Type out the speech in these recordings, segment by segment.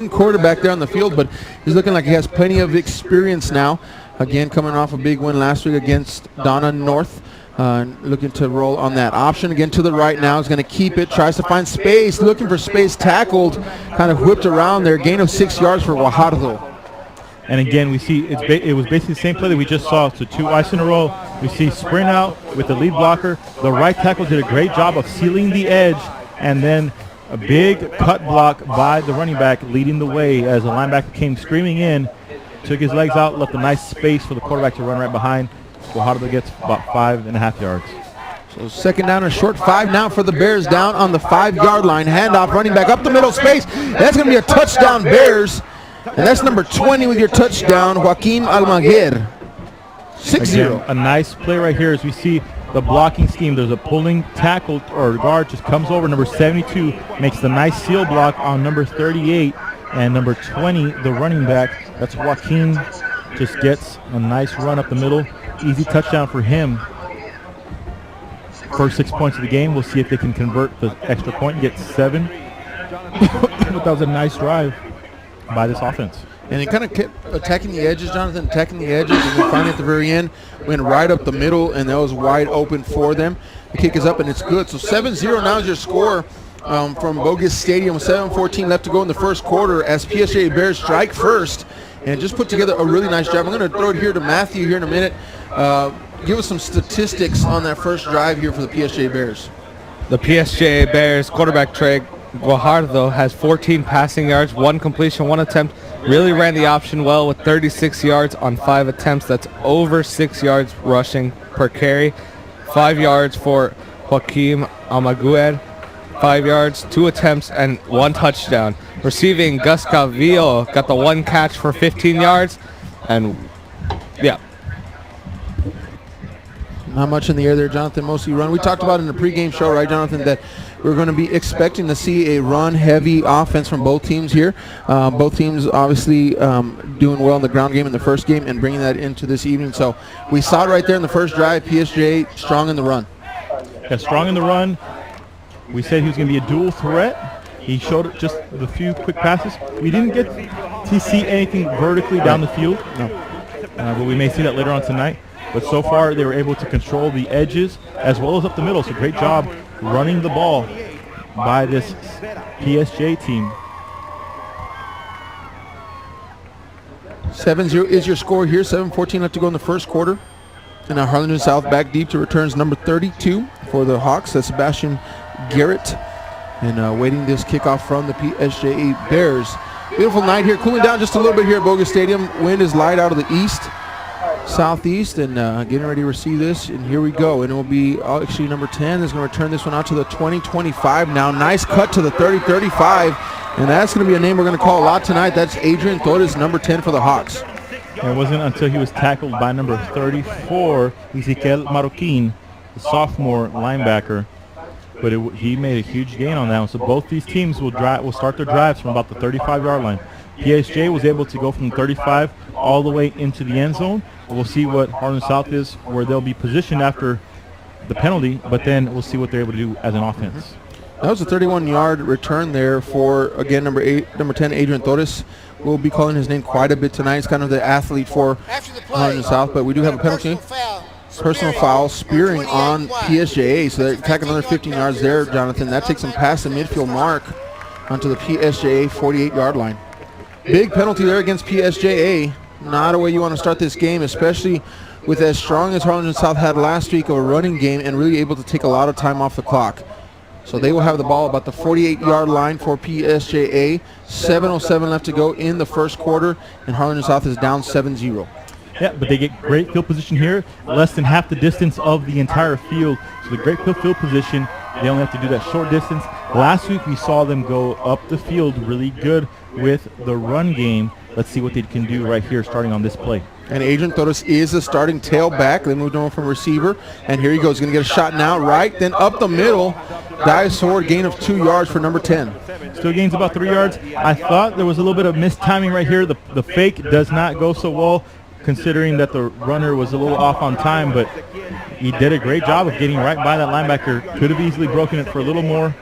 quarterback there on the field, but he's looking like he has plenty of experience now. Again, coming off a big win last week against Donna North. Looking to roll on that option. Again to the right now. He's going to keep it. Tries to find space. Looking for space. Tackled. Kind of whipped around there. Gain of 6 yards for Guajardo. And again, we see it was basically the same play that we just saw. So 2 ice in a row. We see sprint out with the lead blocker. The right tackle did a great job of sealing the edge. And then a big cut block by the running back leading the way as the linebacker came screaming in. Took his legs out. Left a nice space for the quarterback to run right behind. Guajardo gets about 5.5 yards. So second down and short. 5 now for the Bears down on the 5-yard line. Handoff, running back up the middle space. That's going to be a touchdown, Bears. And that's number 20 with your touchdown, Joaquin Almaguer. 6-0. A nice play right here as we see the blocking scheme. There's a pulling tackle or guard just comes over. Number 72 makes the nice seal block on number 38. And number 20, the running back, that's Joaquin, just gets a nice run up the middle. Easy touchdown for him. First 6 points of the game. We'll see if they can convert the extra point and get 7. But that was a nice drive by this offense. And he kind of kept attacking the edges, Jonathan, attacking the edges, and then finally at the very end went right up the middle, and that was wide open for them. The kick is up, and it's good. So 7-0 now is your score from Bogus Stadium. 7:14 left to go in the first quarter as PSJA Bears strike first and just put together a really nice drive. I'm going to throw it here to Matthew here in a minute. Give us some statistics on that first drive here for the PSJA Bears. The PSJA Bears quarterback Trey Guajardo has 14 passing yards, 1 completion, 1 attempt. Really ran the option well with 36 yards on 5 attempts. That's over 6 yards rushing per carry. 5 yards for Joaquim Almaguer. 5 yards, 2 attempts, and 1 touchdown. Receiving, Gus Vial got the 1 catch for 15 yards. And, yeah. Not much in the air there, Jonathan. Mostly run. We talked about in the pregame show, right, Jonathan, that we're going to be expecting to see a run-heavy offense from both teams here. Both teams obviously doing well in the ground game in the first game and bringing that into this evening. So we saw it right there in the first drive. PSJA strong in the run. Yeah, strong in the run. We said he was going to be a dual threat. He showed just the few quick passes. We didn't get to see anything vertically down the field. No. But we may see that later on tonight. But so far, they were able to control the edges as well as up the middle. So great job running the ball by this PSJA team. 7-0 is your score here. 7:14 left to go in the first quarter. And now Harlingen South back deep to returns number 32 for the Hawks. That's Sebastian Garrett. And waiting this kickoff from the PSJA Bears. Beautiful night here. Cooling down just a little bit here at Bogus Stadium. Wind is light out of the east. Southeast, and getting ready to receive this, and here we go. And it will be actually number 10 is going to return this one out to the 20-25 now. Nice cut to the 30-35, and that's going to be a name we're going to call a lot tonight. That's Adrian Torres, number 10 for the Hawks. And it wasn't until he was tackled by number 34, Ezequiel Marroquin, the sophomore linebacker. But he made a huge gain on that one. So both these teams will start their drives from about the 35-yard line. PSJ was able to go from 35 all the way into the end zone. We'll see what Harlingen South is, where they'll be positioned after the penalty, but then we'll see what they're able to do as an offense. That was a 31-yard return there for, again, number 10, Adrian Torres. We'll be calling his name quite a bit tonight. He's kind of the athlete for Harlingen South, but we do have a penalty. Personal foul, spearing on PSJA, so they're attacking another 15 yards there, Jonathan. That takes them past the midfield mark onto the PSJA 48-yard line. Big penalty there against PSJA. Not a way you want to start this game, especially with as strong as Harlingen South had last week of a running game and really able to take a lot of time off the clock. So they will have the ball about the 48-yard line for PSJA. 7:07 left to go in the first quarter, and Harlingen South is down 7-0. Yeah, but they get great field position here, less than half the distance of the entire field. So the great field position, they only have to do that short distance. Last week we saw them go up the field really good with the run game. Let's see what they can do right here starting on this play. And Adrian Torres is the starting tailback. They moved on from receiver. And here he goes. He's going to get a shot now, right? Then up the middle. Dives forward, gain of 2 yards for number 10. Still gains about 3 yards. I thought there was a little bit of missed timing right here. The fake does not go so well, considering that the runner was a little off on time, but he did a great job of getting right by that linebacker. Could have easily broken it for a little more.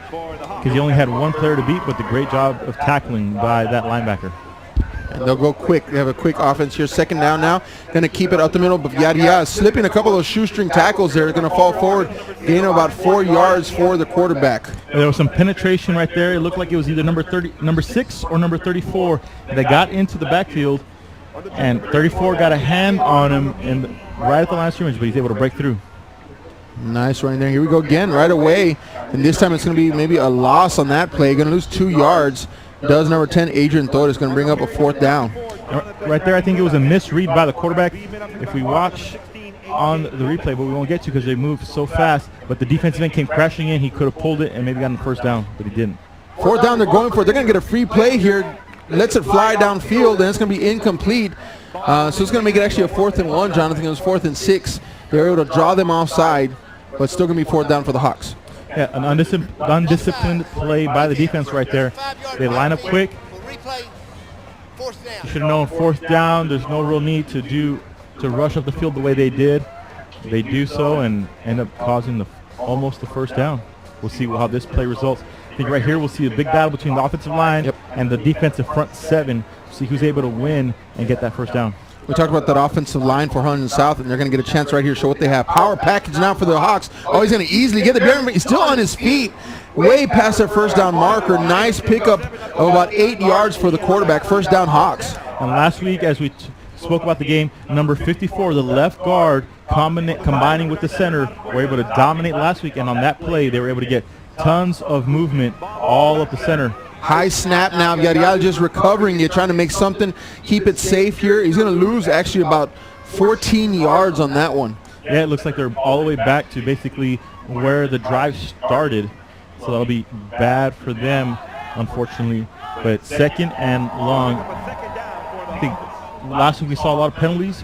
because he only had one player to beat, but the great job of tackling by that linebacker. And they'll go quick. They have a quick offense here. Second down now. Going to keep it up the middle, but Vial is slipping a couple of shoestring tackles there. They're going to fall forward, gain about 4 yards for the quarterback. There was some penetration right there. It looked like it was either number 6 or number 34 that got into the backfield, and 34 got a hand on him right at the line of scrimmage, but he's able to break through. Nice running there. Here we go again right away, and this time it's going to be maybe a loss on that play. Going to lose 2 yards. Does number 10, Adrian Torres, going to bring up a 4th down. Right there, I think it was a misread by the quarterback. If we watch on the replay, but we won't get to because they moved so fast, but the defensive end came crashing in. He could have pulled it and maybe gotten the first down, but he didn't. 4th down they're going for. They're going to get a free play here. Lets it fly downfield, and it's going to be incomplete. So it's going to make it actually a 4th and 1, Jonathan. It was 4th and 6. They were able to draw them offside, but still going to be 4th down for the Hawks. Yeah, an undisciplined play by the defense right there. They line up quick. You should have known 4th down. There's no real need to rush up the field the way they did. They do so and end up causing almost the first down. We'll see how this play results. I think right here we'll see a big battle between the offensive line and the defensive front 7. See who's able to win and get that first down. We talked about that offensive line for Harlingen South, and they're going to get a chance right here to show what they have. Power package now for the Hawks. Oh, he's going to easily get the he's still on his feet, way past their first down marker. Nice pickup of about 8 yards for the quarterback. First down Hawks. And last week, as we spoke about the game, number 54, the left guard, combining with the center, were able to dominate last week. And on that play, they were able to get tons of movement all up the center. High snap now. Vial just recovering it, trying to make something, keep it safe here. He's going to lose actually about 14 yards on that one. Yeah, it looks like they're all the way back to basically where the drive started. So that'll be bad for them, unfortunately. But 2nd and long. I think last week we saw a lot of penalties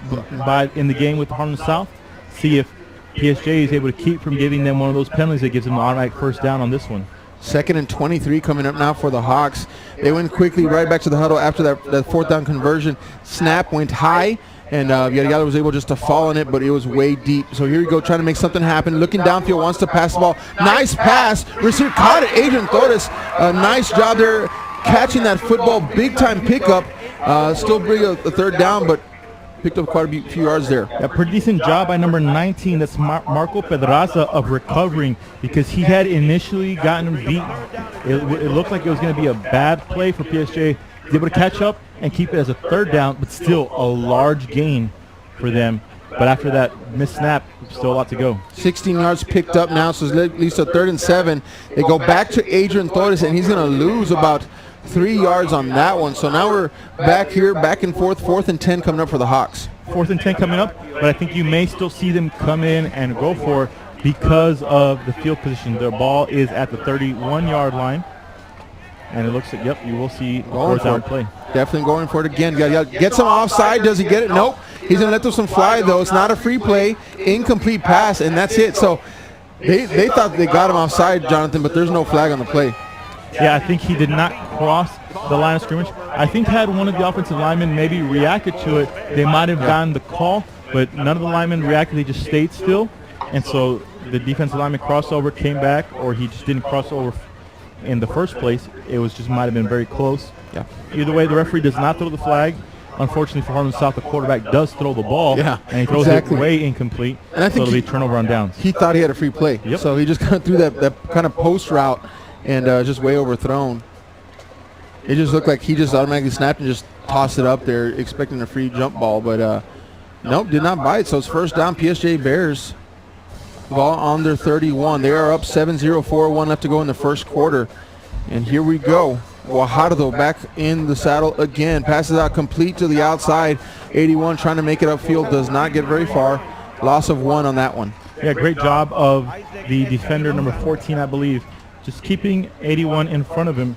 in the game with Harlingen South. See if PSJA is able to keep from giving them one of those penalties that gives them an automatic first down on this one. 2nd and 23 coming up now for the Hawks. They went quickly right back to the huddle after that 4th down conversion. Snap went high, and Vial was able just to fall on it, but it was way deep. So here we go, trying to make something happen. Looking downfield, wants to pass the ball. Nice pass. Receiver caught it. Adrian Torres, nice job there catching that football. Big-time pickup. Still bring a 3rd down, but picked up quite a few yards there. A pretty decent job by number 19, that's Marco Pedraza, of recovering, because he had initially gotten him beat. It looked like it was going to be a bad play for PSJ. He's able to catch up and keep it as a 3rd down, but still a large gain for them. But after that missed snap, still a lot to go. 16 yards picked up now, so it's at least a 3rd and 7. They go back to Adrian Torres, and he's going to lose about 3 yards on that one. So now we're back here, back and forth, 4th and 10 coming up for the Hawks. 4th and 10 coming up, but I think you may still see them come in and go for it because of the field position. Their ball is at the 31-yard line, and it looks like, you will see a 4th down play. Definitely going for it again. Gets him offside. Does he get it? Nope. He's going to let this one fly, though. It's not a free play. Incomplete pass, and that's it. So they thought they got him offside, Jonathan, but there's no flag on the play. Yeah, I think he did not cross the line of scrimmage. I think had one of the offensive linemen maybe reacted to it, they might have gotten the call, but none of the linemen reacted. They just stayed still. And so the defensive lineman crossed over, came back, or he just didn't cross over in the first place. It was just might have been very close. Yeah. Either way, the referee does not throw the flag. Unfortunately for Harlingen South, the quarterback does throw the ball, and he throws it way incomplete, and I think so it'll be turnover on downs. He thought he had a free play, so he just kind of threw that kind of post route and just way overthrown. It just looked like he just automatically snapped and just tossed it up there, expecting a free jump ball, but nope, did not bite. So it's first down, PSJA Bears. Ball on their 31. They are up 7-0, 4-1 left to go in the first quarter. And here we go. Guajardo back in the saddle again. Passes out complete to the outside. 81 trying to make it upfield. Does not get very far. Loss of 1 on that one. Yeah, great job of the defender, number 14, I believe. Just keeping 81 in front of him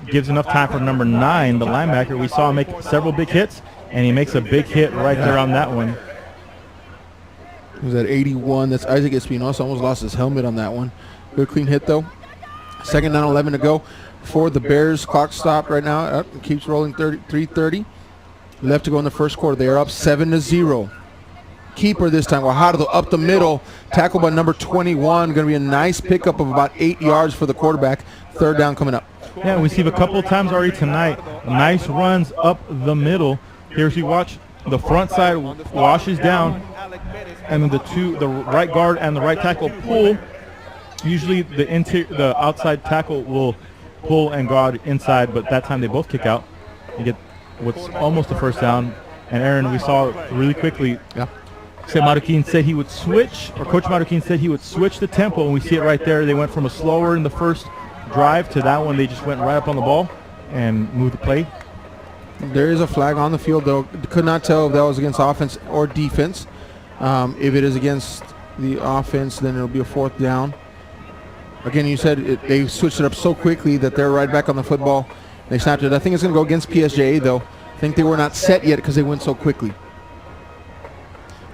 gives enough time for number 9, the linebacker. We saw him make several big hits, and he makes a big hit right there on that one. It was at 81. That's Isaac Espinosa. Almost lost his helmet on that one. Good clean hit, though. Second down, 11 to go for the Bears. Clock stopped right now. Keeps rolling, 3:30 left to go in the first quarter. They are up 7-0. keeper this time. Guajardo up the middle, tackled by number 21. Going to be a nice pickup of about 8 yards for the quarterback. Third down coming up. Yeah, we see a couple of times already tonight. Nice runs up the middle. Here's you watch the front side washes down, and the right guard and the right tackle pull. Usually the outside tackle will pull and guard inside, but that time they both kick out. You get what's almost a first down. And Aaron, we saw really quickly. Yeah. Marroquin said he would switch, or Coach Marroquin said he would switch the tempo, and we see it right there. They went from a slower in the first drive to that one. They just went right up on the ball and moved the play. There is a flag on the field, though. Could not tell if that was against offense or defense. If it is against the offense, then it'll be a fourth down. Again, you said they switched it up so quickly that they're right back on the football. They snapped it. I think it's going to go against PSJA, though. I think they were not set yet because they went so quickly.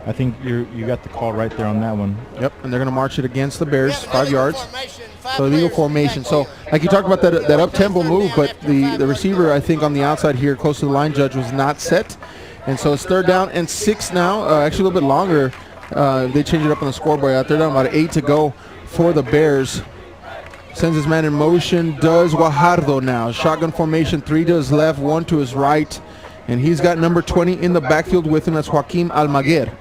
I think you got the call right there on that one. Yep, and they're going to march it against the Bears, 5 yards. So illegal formation. So like you talked about that up-tempo move, but the receiver, I think, on the outside here, close to the line judge, was not set. And so it's third down and 6 now, actually a little bit longer. They changed it up on the scoreboard out there. Down about 8 to go for the Bears. Sends his man in motion, does Guajardo now. Shotgun formation, 3 to his left, 1 to his right. And he's got number 20 in the backfield with him. That's Joaquim Almaguer.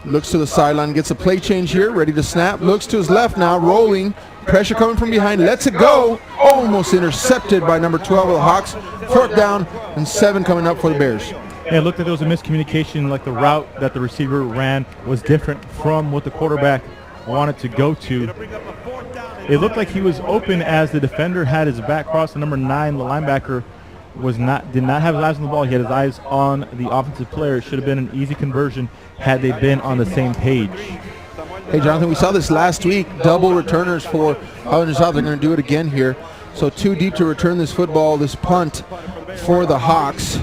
Looks to the sideline, gets a play change here, ready to snap. Looks to his left now, rolling. Pressure coming from behind, lets it go. Almost intercepted by number 12 of the Hawks. Fourth down and 7 coming up for the Bears. Yeah, it looked like there was a miscommunication, like the route that the receiver ran was different from what the quarterback wanted to go to. It looked like he was open as the defender had his back crossed. The number 9, the linebacker, did not have his eyes on the ball. He had his eyes on the offensive player. It should have been an easy conversion had they been on the same page. Hey, Jonathan, we saw this last week. Double returners for Harlingen South. They're going to do it again here. So 2 deep to return this football, this punt for the Hawks.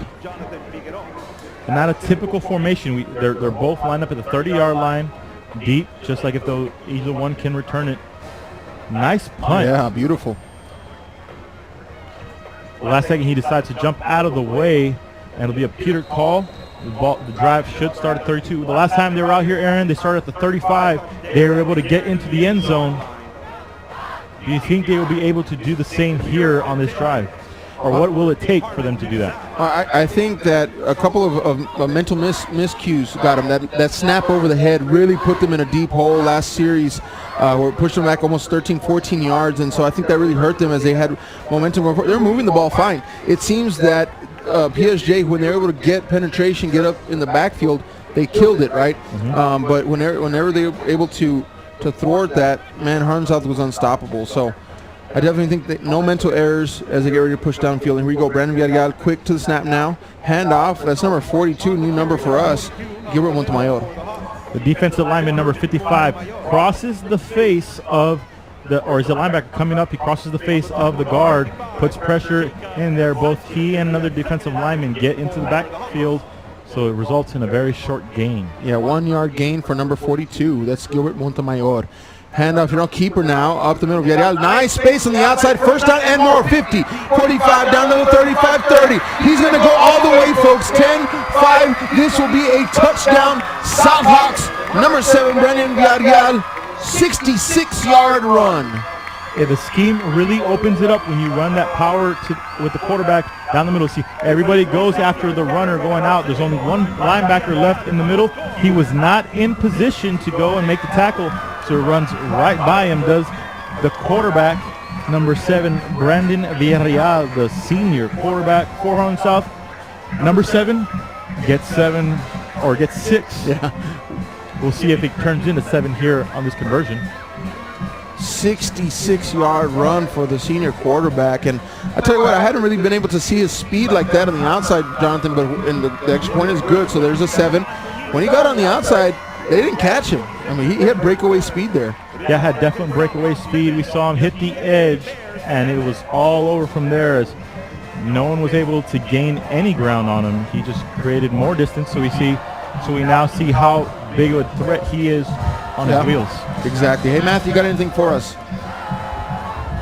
And not a typical formation. They're both lined up at the 30-yard line, deep, just like if either one can return it. Nice punt. Yeah, beautiful. Last second, he decides to jump out of the way, and it'll be a Peter call. The drive should start at 32. The last time they were out here, Aaron, they started at the 35. They were able to get into the end zone. Do you think they will be able to do the same here on this drive? Or what will it take for them to do that? I think that a couple of mental miscues got them. That snap over the head really put them in a deep hole last series. Where it pushed them back almost 13, 14 yards. And so I think that really hurt them as they had momentum. They're moving the ball fine. It seems that PSJ, when they're able to get penetration, get up in the backfield, they killed it, right? Mm-hmm. But whenever they were able to thwart that, man, Harlingen South was unstoppable. So I definitely think that no mental errors as they get ready to push downfield. And here we go, Brandon Vial quick to the snap now. Hand off. That's number 42, new number for us, Gilbert Montemayor. The defensive lineman, number 55, crosses the face of or is the linebacker coming up? He crosses the face of the guard, puts pressure in there. Both he and another defensive lineman get into the backfield, so it results in a very short gain. Yeah, 1 yard gain for number 42. That's Gilbert Montemayor. Handoff, keeper now, up the middle. Vial, nice space on the outside. First down and more. 50, 45, down to the 35, 30. He's going to go all the way, folks. 10, 5. This will be a touchdown. South Hawks, number 7, Brandon Vial, 66-yard run. Yeah, the scheme really opens it up when you run that power with the quarterback down the middle. See, everybody goes after the runner going out. There's only one linebacker left in the middle. He was not in position to go and make the tackle, so it runs right by him, does the quarterback, number 7, Brandon Villarreal, the senior quarterback for Harlingen South. Number 7 gets 6. Yeah. We'll see if it turns into 7 here on this conversion. 66-yard run for the senior quarterback. And I tell you what, I hadn't really been able to see his speed like that on the outside, Jonathan, but the extra point is good, so there's a 7. When he got on the outside, they didn't catch him. I mean, he had breakaway speed there. Yeah, had definite breakaway speed. We saw him hit the edge, and it was all over from there as no one was able to gain any ground on him. He just created more distance, so we now see how big of a threat he is on his wheels. Exactly. Hey, Matthew, you got anything for us?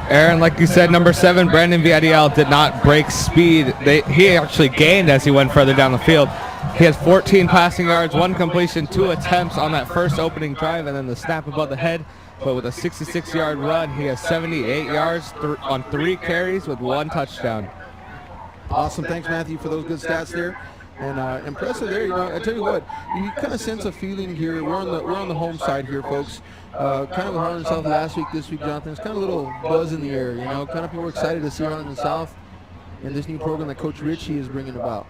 Aaron, like you said, number 7, Brandon Villarreal did not break speed. He actually gained as he went further down the field. He has 14 passing yards, 1 completion, 2 attempts on that first opening drive, and then the snap above the head. But with a 66-yard run, he has 78 yards on 3 carries with 1 touchdown. Awesome. Thanks, Matthew, for those good stats there. And impressive there. You know, I tell you what, you kind of sense a feeling here. We're on the home side here, folks. Kind of Harlingen South last week, this week, Jonathan. It's kind of a little buzz in the air. You know, kind of people are excited to see Harlingen South and this new program that Coach Ritchie is bringing about.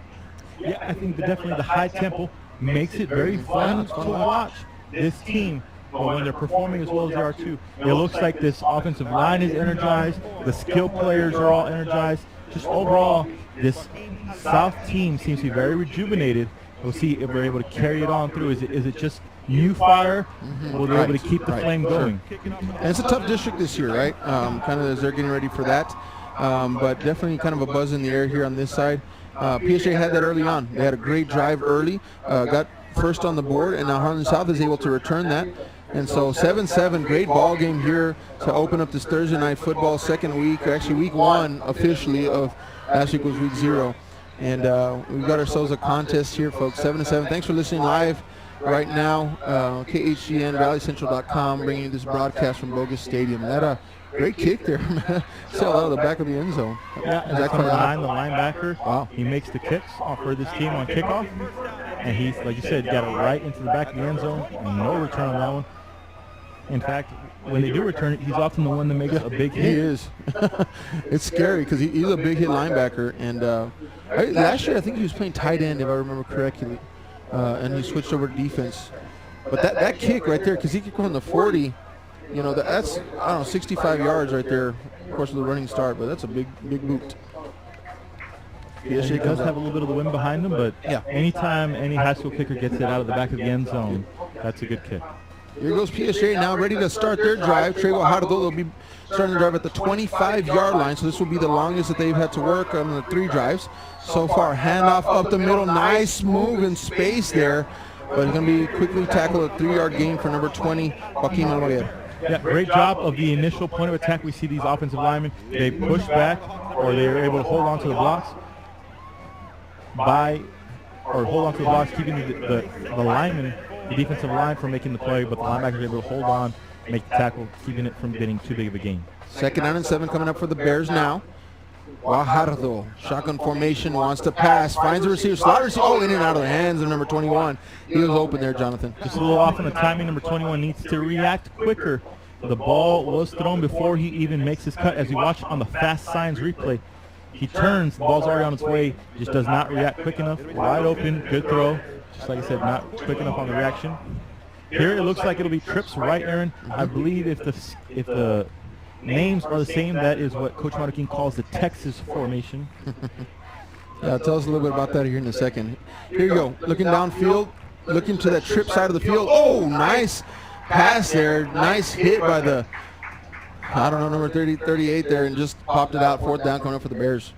Yeah, I think definitely the high tempo makes it very fun to watch this team. But when they're performing as well as they are too, it looks like this offensive line is energized. The skill players are all energized. Just overall, this South team seems to be very rejuvenated. We'll see if we're able to carry it on through. Is it just new fire, or they're able to keep the flame going? Sure. And it's a tough district this year, right? Kind of as they're getting ready for that. But definitely kind of a buzz in the air here on this side. PSJA had that early on. They had a great drive early, got first on the board, and now Harlingen South is able to return that. And so 7-7, great ball game here to open up this Thursday night football second week, or actually week 1 officially of last week was week 0. And we've got ourselves a contest here, folks, 7-7. Thanks for listening live right now. KHGN, ValleyCentral.com, bringing you this broadcast from Bogus Stadium. That great kick there, man. Sailed out of the back of the end zone. Yeah, and that's number 9, the linebacker. Wow. He makes the kicks for this team on kickoff. And he's, like you said, got it right into the back of the end zone. No return on that one. In fact, when they do return it, he's often the one that makes a big hit. He is. It's scary because he's a big hit linebacker. And last year, I think he was playing tight end, if I remember correctly. And he switched over to defense. But that kick right there, because he could go on the 40, you know, that's, I don't know, 65 yards right there, of course, with the running start. But that's a big boot. Yeah, he does have a little bit of the wind behind him, but yeah, anytime any high school kicker gets it out of the back of the end zone, that's a good kick. Here goes PSJA now ready to start their drive. Trey Guajardo, they'll be starting to drive at the 25-yard line, so this will be the longest that they've had to work on the 3 drives so far. Handoff up the middle, nice move in space there, but it's going to be quickly tackled, a 3-yard gain for number 20, Joaquin Almaguer. Yeah, great job of the initial point of attack. We see these offensive linemen, they push back, or they are able to hold on to the blocks keeping the lineman, the defensive line, from making the play, but the linebacker is able to hold on, make the tackle, keeping it from getting too big of a gain. 2nd down and 7 coming up for the Bears now. Guajardo, shotgun formation, wants to pass, finds a receiver, slot receiver, in and out of the hands of number 21. He was open there, Jonathan. Just a little off on the timing. Number 21 needs to react quicker. The ball was thrown before he even makes his cut. As we watch on the fast signs replay, he turns, the ball's already on its way, just does not react quick enough. Wide open, good throw. Just like I said, not quick enough on the reaction. Here it looks like it'll be trips right, Aaron. I believe if the names are the same, that is what Coach Martin calls the Texas formation. Yeah, tell us a little bit about that here in a second. Here you go, looking downfield, looking to that trip side of the field. Oh, nice pass there. Nice hit by the, number 38 there, and just popped it out. 4th down coming up for the Bears.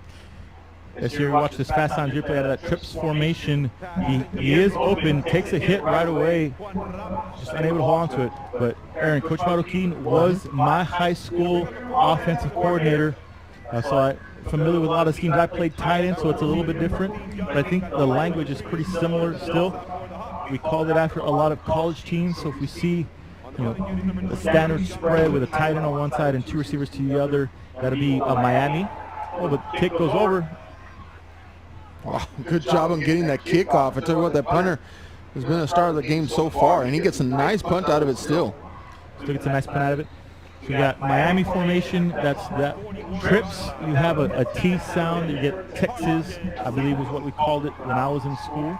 As here we watch this fast signs replay out of that trips formation. He is open, takes a hit right away, just unable to hold on to it. But Aaron, Coach Marroquin was my high school offensive coordinator, so I'm familiar with a lot of schemes. I played tight end, so it's a little bit different, but I think the language is pretty similar still. We called it after a lot of college teams, so if we see the standard spread with a tight end on one side and 2 receivers to the other, that'll be Miami. Oh, but kick goes over. Wow, good job on getting that kickoff. I tell you what, that punter has been a star of the game so far, and he gets a nice punt out of it still. Still gets a nice punt out of it. So you got Miami formation, that's that. Trips, you have a T sound. You get Texas, I believe was what we called it when I was in school.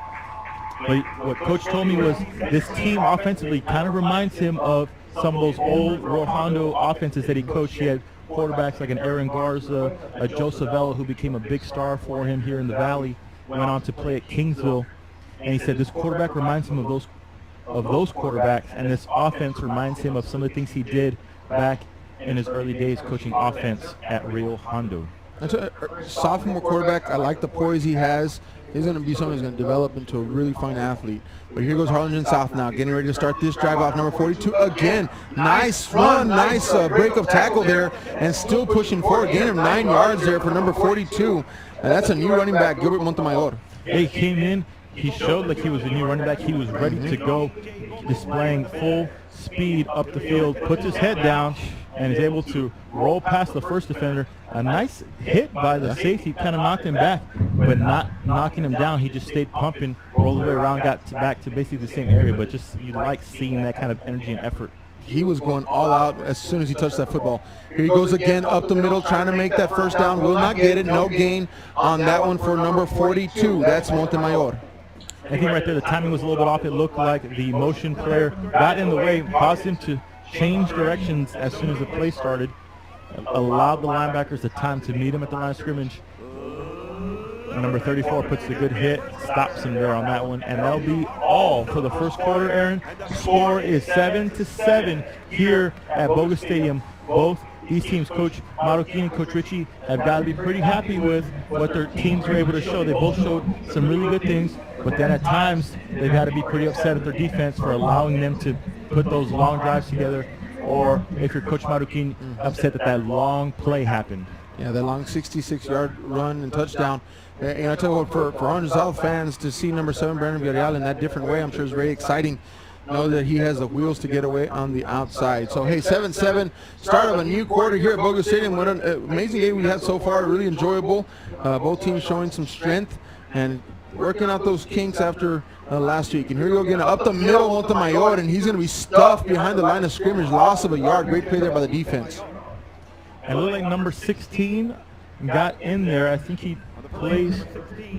But what Coach told me was this team offensively kind of reminds him of some of those old Rio Hondo offenses that he coached. He had quarterbacks like an Aaron Garza, a Joe Savella, who became a big star for him here in the Valley, went on to play at Kingsville, and he said this quarterback reminds him of those quarterbacks, and this offense reminds him of some of the things he did back in his early days coaching offense at Rio Hondo. That's a sophomore quarterback. I like the poise he has. He's going to be someone who's going to develop into a really fine athlete. But here goes Harlingen South now, getting ready to start this drive off. Number 42 again. Nice run, nice break of tackle there, and still pushing forward. Gain of 9 yards there for number 42. And that's a new running back, Gilbert Montemayor. They came in, he showed like he was a new running back. He was ready to go, displaying full speed up the field, puts his head down, and is able to roll past the first defender. A nice hit by the safety, kind of knocked him back, but not knocking him down. He just stayed pumping, rolled the way around, back to basically the same area, but just you like seeing that kind of energy and effort. He was going all out as soon as he touched that football. Here he goes again up the middle, trying to make that first down. Will not get it. No gain on that one for number 42. That's Montemayor. I think right there the timing was a little bit off. It looked like the motion player got in the way, caused him to change directions as soon as the play started, allowed the linebackers the time to meet him at the line of scrimmage. And number 34 puts the good hit, stops him there on that one, and that'll be all for the first quarter, Aaron. Score is 7-7 here at Bogus Stadium. Both these teams, Coach Marroquin and Coach Ritchie, have got to be pretty happy with what their teams were able to show. They both showed some really good things, but then at times they've got to be pretty upset at their defense for allowing them to put those long drives together, or if you're Coach Marroquin, upset that long play happened. Yeah, that long 66-yard run and touchdown. And I tell you what, for Orange South fans to see number 7 Brandon Vial in that different way, I'm sure is very exciting. Know that he has the wheels to get away on the outside. So, hey, 7-7, start of a new quarter here at Bogus Stadium. What an amazing game we had so far, really enjoyable. Both teams showing some strength and working out those kinks after last week. And here we go again, up the middle, Montemayor, and he's going to be stuffed behind the line of scrimmage. Loss of a yard. Great play there by the defense. And it looked like number 16 got in there. I think he plays.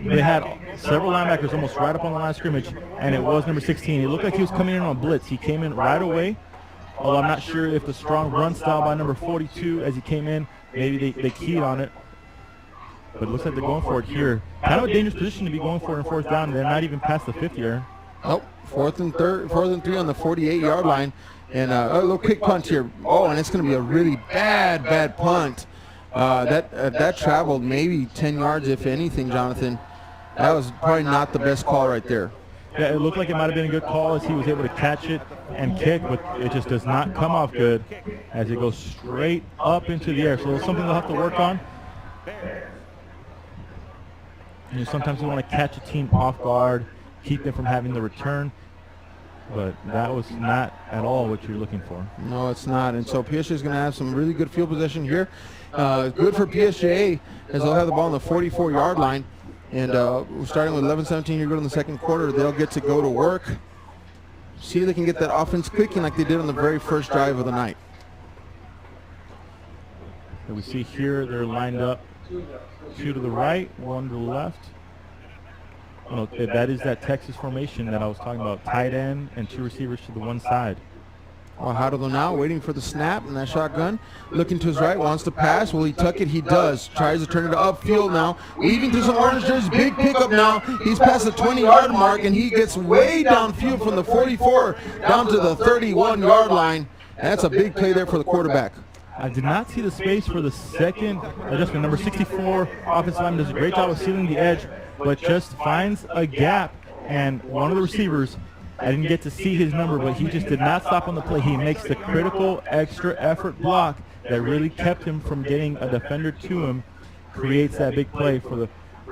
They had several linebackers almost right up on the line of scrimmage, and it was number 16. It looked like he was coming in on blitz. He came in right away, although I'm not sure if the strong run style by number 42 as he came in, maybe they keyed on it. But it looks like they're going for it here. Kind of a dangerous position to be going for in fourth down. They're not even past the 50 here. Oh, fourth and 3 on the 48-yard line. And a little quick punt here. Oh, and it's going to be a really bad punt. That traveled maybe 10 yards, if anything, Jonathan. That was probably not the best call right there. Yeah, it looked like it might have been a good call as he was able to catch it and kick, but it just does not come off good as it goes straight up into the air. So it's something they'll have to work on. And sometimes you want to catch a team off guard, keep them from having the return. But that was not at all what you're looking for. No, it's not. And so PSJA is going to have some really good field possession here. Good for PSJA as they'll have the ball on the 44-yard line. And we're starting with 11-17 here good in the second quarter. They'll get to go to work. See if they can get that offense clicking like they did on the very first drive of the night. And we see here they're lined up 2 to the right, 1 to the left. Oh, no, that is that Texas formation that I was talking about. Tight end and 2 receivers to the one side. Guajardo now waiting for the snap and that shotgun. Looking to his right, wants to pass. Will he tuck it? He does. Tries to turn it upfield now. Weaving through some orange jerseys. Big pickup now. He's past the 20-yard mark and he gets way downfield from the 44 down to the 31-yard line. And that's a big play there for the quarterback. I did not see the space for the second adjustment. Number 64 offensive lineman does a great job of sealing the edge, but just finds a gap, and one of the receivers, I didn't get to see his number, but he just did not stop on the play. He makes the critical extra effort block that really kept him from getting a defender to him, creates that big play for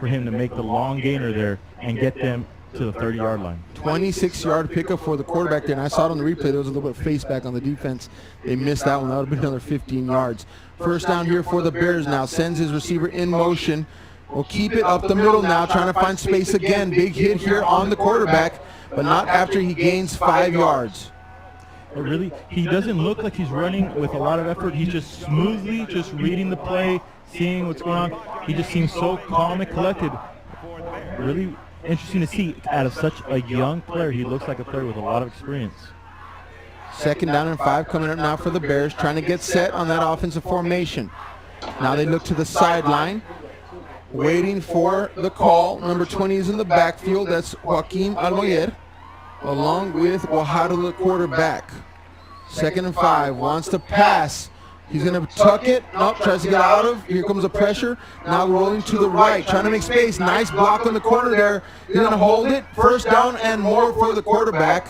him to make the long gainer there and get them to the 30-yard line. 26-yard pickup for the quarterback there, and I saw it on the replay. There was a little bit of face back on the defense. They missed that one. That would have been another 15 yards. First down here for the Bears now. Sends his receiver in motion. Will keep it up the middle now, trying to find space again. Big hit here on the quarterback, but not after he gains 5 yards. He doesn't look like he's running with a lot of effort. He's just smoothly just reading the play, seeing what's going on. He just seems so calm and collected. Really interesting to see out of such a young player. He looks like a player with a lot of experience. Second down and 5 coming up now for the Bears, trying to get set on that offensive formation. Now they look to the sideline, waiting for the call. Number 20 is in the backfield. That's Joaquin Almoyer, along with Guajardo, the quarterback. Second and 5, wants to pass. He's going to tuck it. Nope, tries to get out of. Here comes the pressure. Now rolling to the right, trying to make space. Nice block on the corner there. He's going to hold it. First down and more for the quarterback.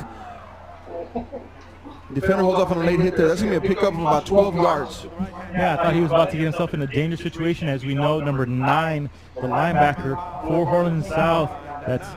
Defender holds off on a late hit there. That's going to be a pickup of about 12 yards. Yeah, I thought he was about to get himself in a dangerous situation. As we know, number 9, the linebacker for Harlingen South, that's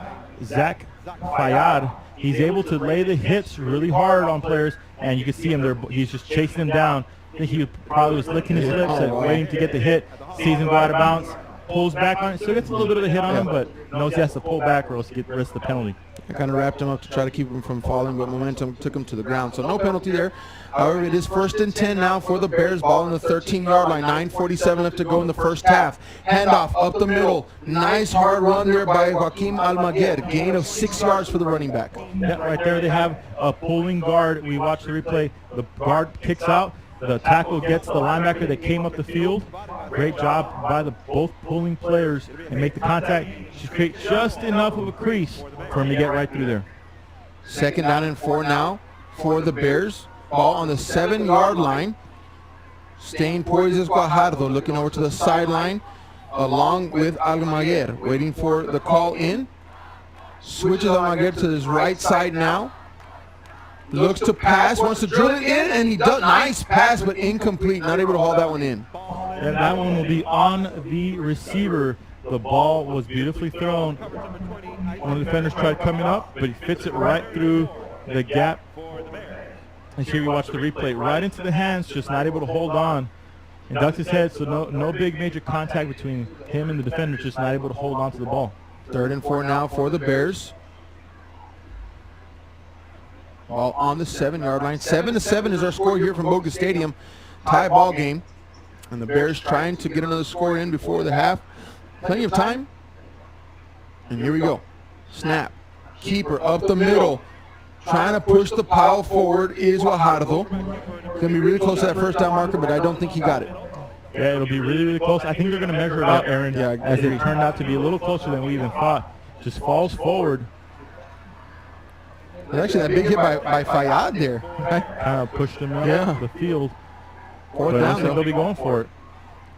Zach Fayad, he's able to lay the hits really hard on players, and you can see him there. He's just chasing them down. I think he probably was licking his lips and waiting to get the hit. Sees him go out of bounds, pulls back on it. So gets a little bit of a hit on him, but knows he has to pull back or else risk the penalty. I kind of wrapped him up to try to keep him from falling, but momentum took him to the ground. So no penalty there. However, it is 1st and 10 now for the Bears. Ball on the 13-yard line. 9:47 left to go in the first half. Handoff up the middle. Nice hard run there by Joaquim Almaguer. Gain of 6 yards for the running back. Yeah, right there they have a pulling guard. We watched the replay. The guard kicks out. The tackle gets the linebacker that came up the field. Great job by the both pulling players and make the contact. Just create just enough of a crease for him to get right through there. 2nd down and 4 now for the Bears. Ball on the 7-yard line. Staying poised is Guajardo, looking over to the sideline along with Almaguer, waiting for the call in. Switches Almaguer to his right side now. Looks to pass, wants to drill it in, and he does. Nice pass, but incomplete. Not able to haul that one in. And that one will be on the receiver. The ball was beautifully thrown. One of the defenders tried coming up, but he fits it right through the gap. And here we watch the replay. Right into the hands, just not able to hold on. And ducks his head, so no big major contact between him and the defender, just not able to hold on to the ball. 3rd and 4 now for the Bears. Ball on the 7-yard line. 7-7 is our score here from Boca Stadium. Tie ball game. And the Bears trying to get another score in before the half. Plenty of time. And here we go. Snap. Keeper up the middle. Trying to push the pile forward is Guajardo. Going to be really close to that first down marker, but I don't think he got it. Yeah, it'll be really, really close. I think they're going to measure it out, Aaron, as it turned out to be a little closer than we even thought. Just falls forward. Actually, that big hit by Fayad there. Kind of pushed him up the field. 4th down, they'll be going for it.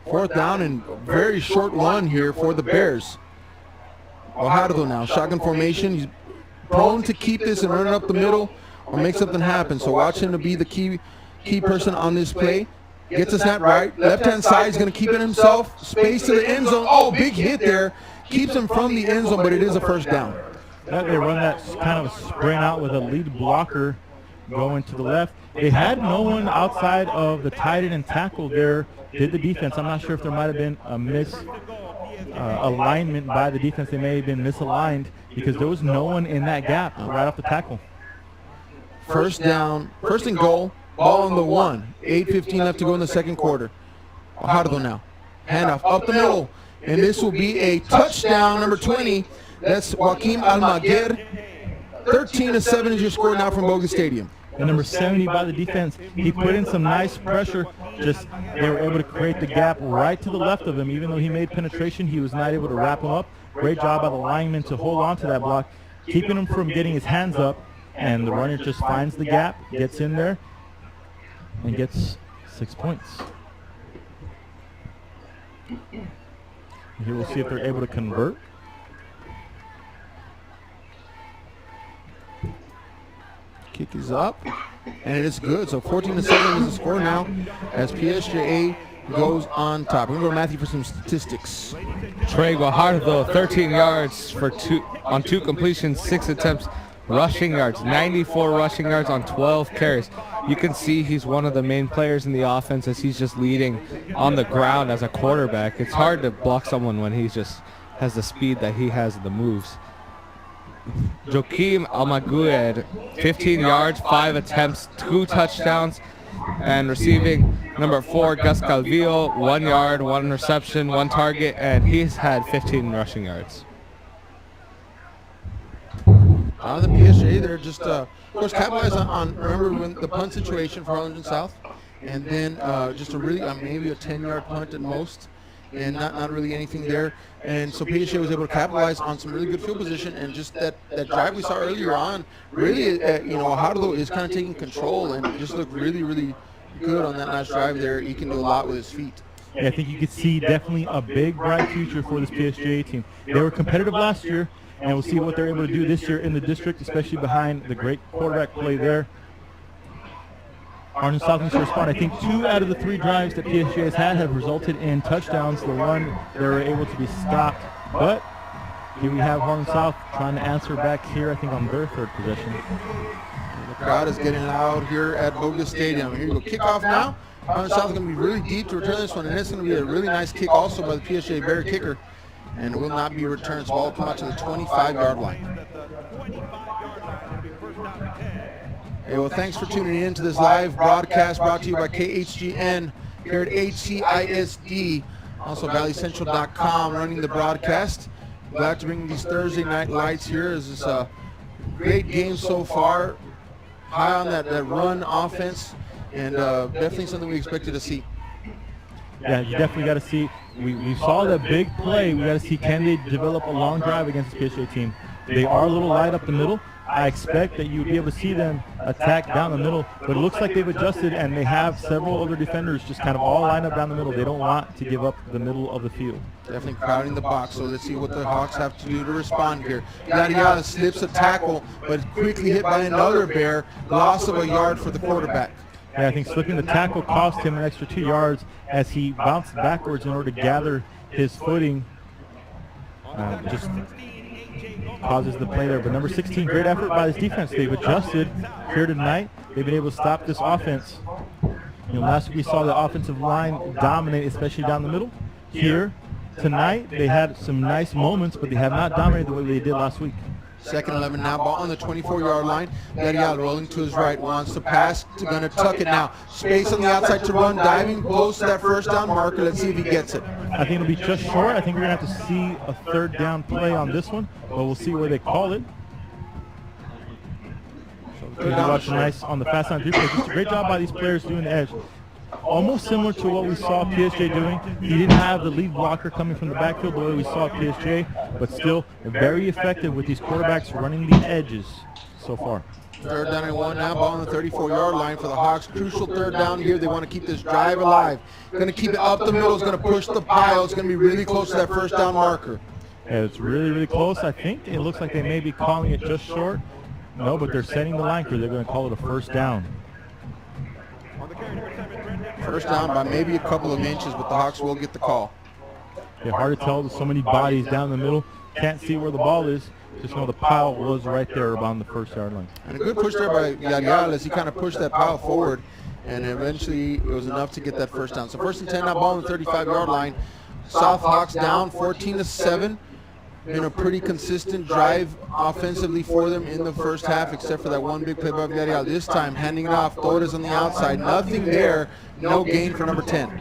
4th down and very short one here for the Bears. Guajardo now, shotgun formation. He's prone to keep this and run it up the middle or make something happen. So watch him to be the key person on this play. Gets a snap right. Left-hand side is going to keep it himself. Space to the end zone. Oh, big hit there. Keeps him from the end zone, but it is a first down. They run that kind of a sprint out with a lead blocker going to the left. They had no one outside of the tight end and tackle there. Did the defense. I'm not sure if there might have been a misalignment by the defense. They may have been misaligned because there was no one in that gap right off the tackle. First down, 1st and goal, ball on the 1. 8:15 left to go in the second quarter. Guajardo now. Handoff up the middle. And this will be a touchdown, number 20. That's Joaquim Almaguer. 13-7 is your score now from Boca Stadium. And number 70 by the defense, he put in some nice pressure. Just they were able to create the gap right to the left of him. Even though he made penetration, he was not able to wrap him up. Great job by the lineman to hold on to that block, keeping him from getting his hands up. And the runner just finds the gap, gets in there, and gets 6 points. Here we'll see if they're able to convert. Kick is up, and it is good. So 14-7 is the score now as PSJA goes on top. We're going to go to Matthew for some statistics. Trey Guajardo, 13 yards on 2 completions, 6 attempts, rushing yards, 94 rushing yards on 12 carries. You can see he's one of the main players in the offense as he's just leading on the ground as a quarterback. It's hard to block someone when he just has the speed that he has, the moves. Joaquim Almaguer, 15 yards, 5 attempts, 2 touchdowns, and receiving number 4, Gus Calvillo, 1 yard, 1 reception, 1 target, and he's had 15 rushing yards. The PSJA, they're just, of course, capitalize on remember when the punt situation for Harlingen South, and then just a really, maybe a 10-yard punt at most, and not really anything there. And so PSJA was able to capitalize on some really good field position, and just that drive we saw earlier on, really, Guajardo is kind of taking control and just looked really, really good on that last drive there. He can do a lot with his feet. Yeah, I think you could see definitely a big, bright future for this PSJA team. They were competitive last year, and we'll see what they're able to do this year in the district, especially behind the great quarterback play there. Harlingen South needs to respond. I think 2 out of the 3 drives that PSJA has had have resulted in touchdowns. The one they were able to be stopped, but Here we have Harlingen South trying to answer back here, I think, on their third possession. The crowd is getting loud here at Bogus Stadium. Here you go, kickoff now. Harlingen South is going to be really deep to return this one, and it's going to be a really nice kick also by the PSJA Bear kicker, and it will not be returned. So ball will come out to the 25-yard line. Hey, well, thanks for tuning in to this live broadcast brought to you by KHGN here at HCISD, also valleycentral.com running the broadcast. Glad to bring these Thursday night lights here. This is a great game so far, high on that run offense, and definitely something we expected to see. Yeah, you definitely got to see. We saw that big play. We got to see, can they develop a long drive against the PSJA team? They are a little light up the middle. I expect that you would be able to see them attack down the middle, but it looks like they've adjusted, and they have several other defenders just kind of all lined up down the middle. They don't want to give up the middle of the field. Definitely crowding the box, so let's see what the Hawks have to do to respond here. Vial slips a tackle, but quickly hit by another Bear. Loss of a yard for the quarterback. Yeah, I think slipping the tackle cost him an extra 2 yards as he bounced backwards in order to gather his footing. Just causes the play there. But number 16, great effort by this defense. They've adjusted here tonight. They've been able to stop this offense. Last week we saw the offensive line dominate, especially down the middle. Here tonight they had some nice moments, but they have not dominated the way they did last week. Second 11 now, ball on the 24-yard line. Vial rolling to his right, wants to pass, gonna tuck it now. Space on the outside to run, diving close to that first down marker. Let's see if he gets it. I think it'll be just short. I think we're gonna have to see a third down play on this one, but we'll see where they call it. So watch nice on the fast line 3 play. Just a great job by these players doing the edge. Almost similar to what we saw PSJ doing. He didn't have the lead blocker coming from the backfield the way we saw PSJ, but still very effective with these quarterbacks running the edges so far. Third down and 1 now, ball on the 34-yard line for the Hawks. Crucial third down here. They want to keep this drive alive. Going to keep it up the middle. It's going to push the pile. It's going to be really close to that first down marker. Yeah, it's really, really close. I think it looks like they may be calling it just short. No, but they're setting the line because they're going to call it a first down. First down by maybe a couple of inches, but the Hawks will get the call. Yeah, hard to tell. There's so many bodies down the middle. Can't see where the ball is. Just know the pile was right there around the first yard line. And a good push there by Vial as he kind of pushed that pile forward, and eventually it was enough to get that first down. So first and 10 now, ball on the 35-yard line. South Hawks down 14-7. Been a pretty consistent drive offensively for them in the first half, except for that one big play by Vial. This time handing it off, Torres on the outside. Nothing there, no gain for number 10.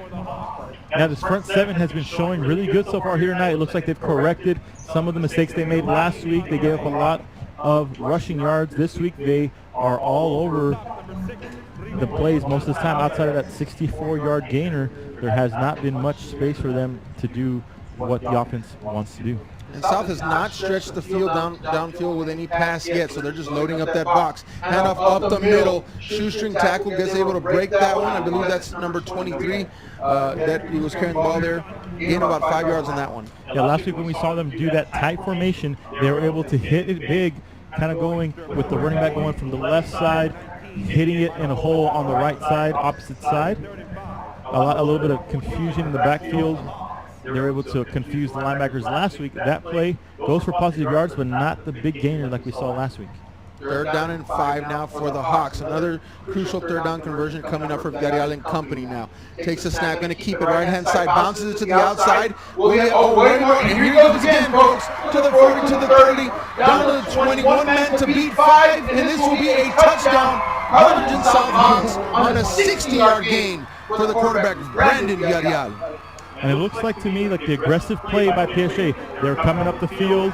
Now this front seven has been showing really good so far here tonight. It looks like they've corrected some of the mistakes they made last week. They gave up a lot of rushing yards. This week they are all over the plays most of the time. Outside of that 64-yard gainer, there has not been much space for them to do what the offense wants to do. And South has not stretched the field downfield with any pass yet, so they're just loading up that box. Handoff up the middle. Shoestring tackle gets able to break that one. I believe that's number 23 that he was carrying the ball there. Gained about 5 yards on that one. Yeah, last week when we saw them do that tight formation, they were able to hit it big, kind of going with the running back going from the left side, hitting it in a hole on the right side, opposite side. A little bit of confusion in the backfield. They were able to confuse the linebackers last week. That play goes for positive yards, but not the big gainer like we saw last week. Third down and 5 now for the Hawks. Another crucial third down conversion coming up for Vial and company now. Takes a snap, going to keep it right-hand side, bounces it to the outside. Wait more, and here he goes again, folks. To the 40, to the 30, down to the 20. One man to beat 5, and this will be a touchdown. Harlingen South Hawks on a 60-yard gain for the quarterback, Brandon Vial. And it looks like to me like the aggressive play by PSJA. They're coming up the field.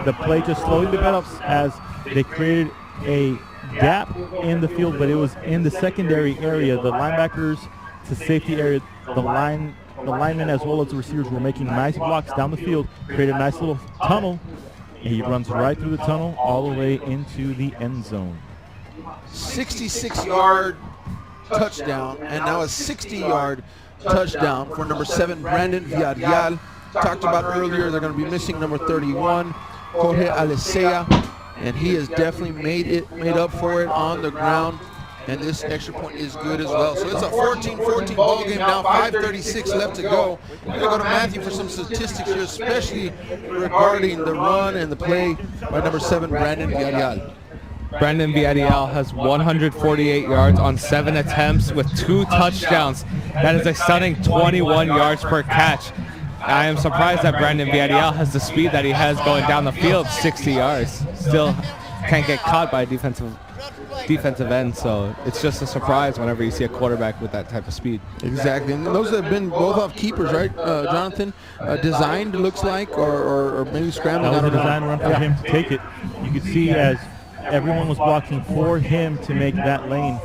The play just slowly develops as they created a gap in the field, but it was in the secondary area. The linebackers to safety area, the linemen as well as the receivers were making nice blocks down the field, created a nice little tunnel, and he runs right through the tunnel all the way into the end zone. 66-yard touchdown, and now a 60-yard touchdown for number 7, Brandon Vial. Talked about earlier, they're going to be missing number 31, Jorge Alesea, and he has definitely made up for it on the ground. And this extra point is good as well. So it's a 14-14 ball game now, 5:36 left to go. We're going to go to Matthew for some statistics here, especially regarding the run and the play by number 7, Brandon Vial. Brandon Vial has 148 yards on 7 attempts with 2 touchdowns. That is a stunning 21 yards per catch. I am surprised that Brandon Vial has the speed that he has going down the field, 60 yards. Still can't get caught by a defensive end, so it's just a surprise whenever you see a quarterback with that type of speed. Exactly, and those have been both off keepers, right, Jonathan? Designed, looks like, or maybe scrambling. That was a design run for him to take it. You could see as everyone was blocking for him to make that lane.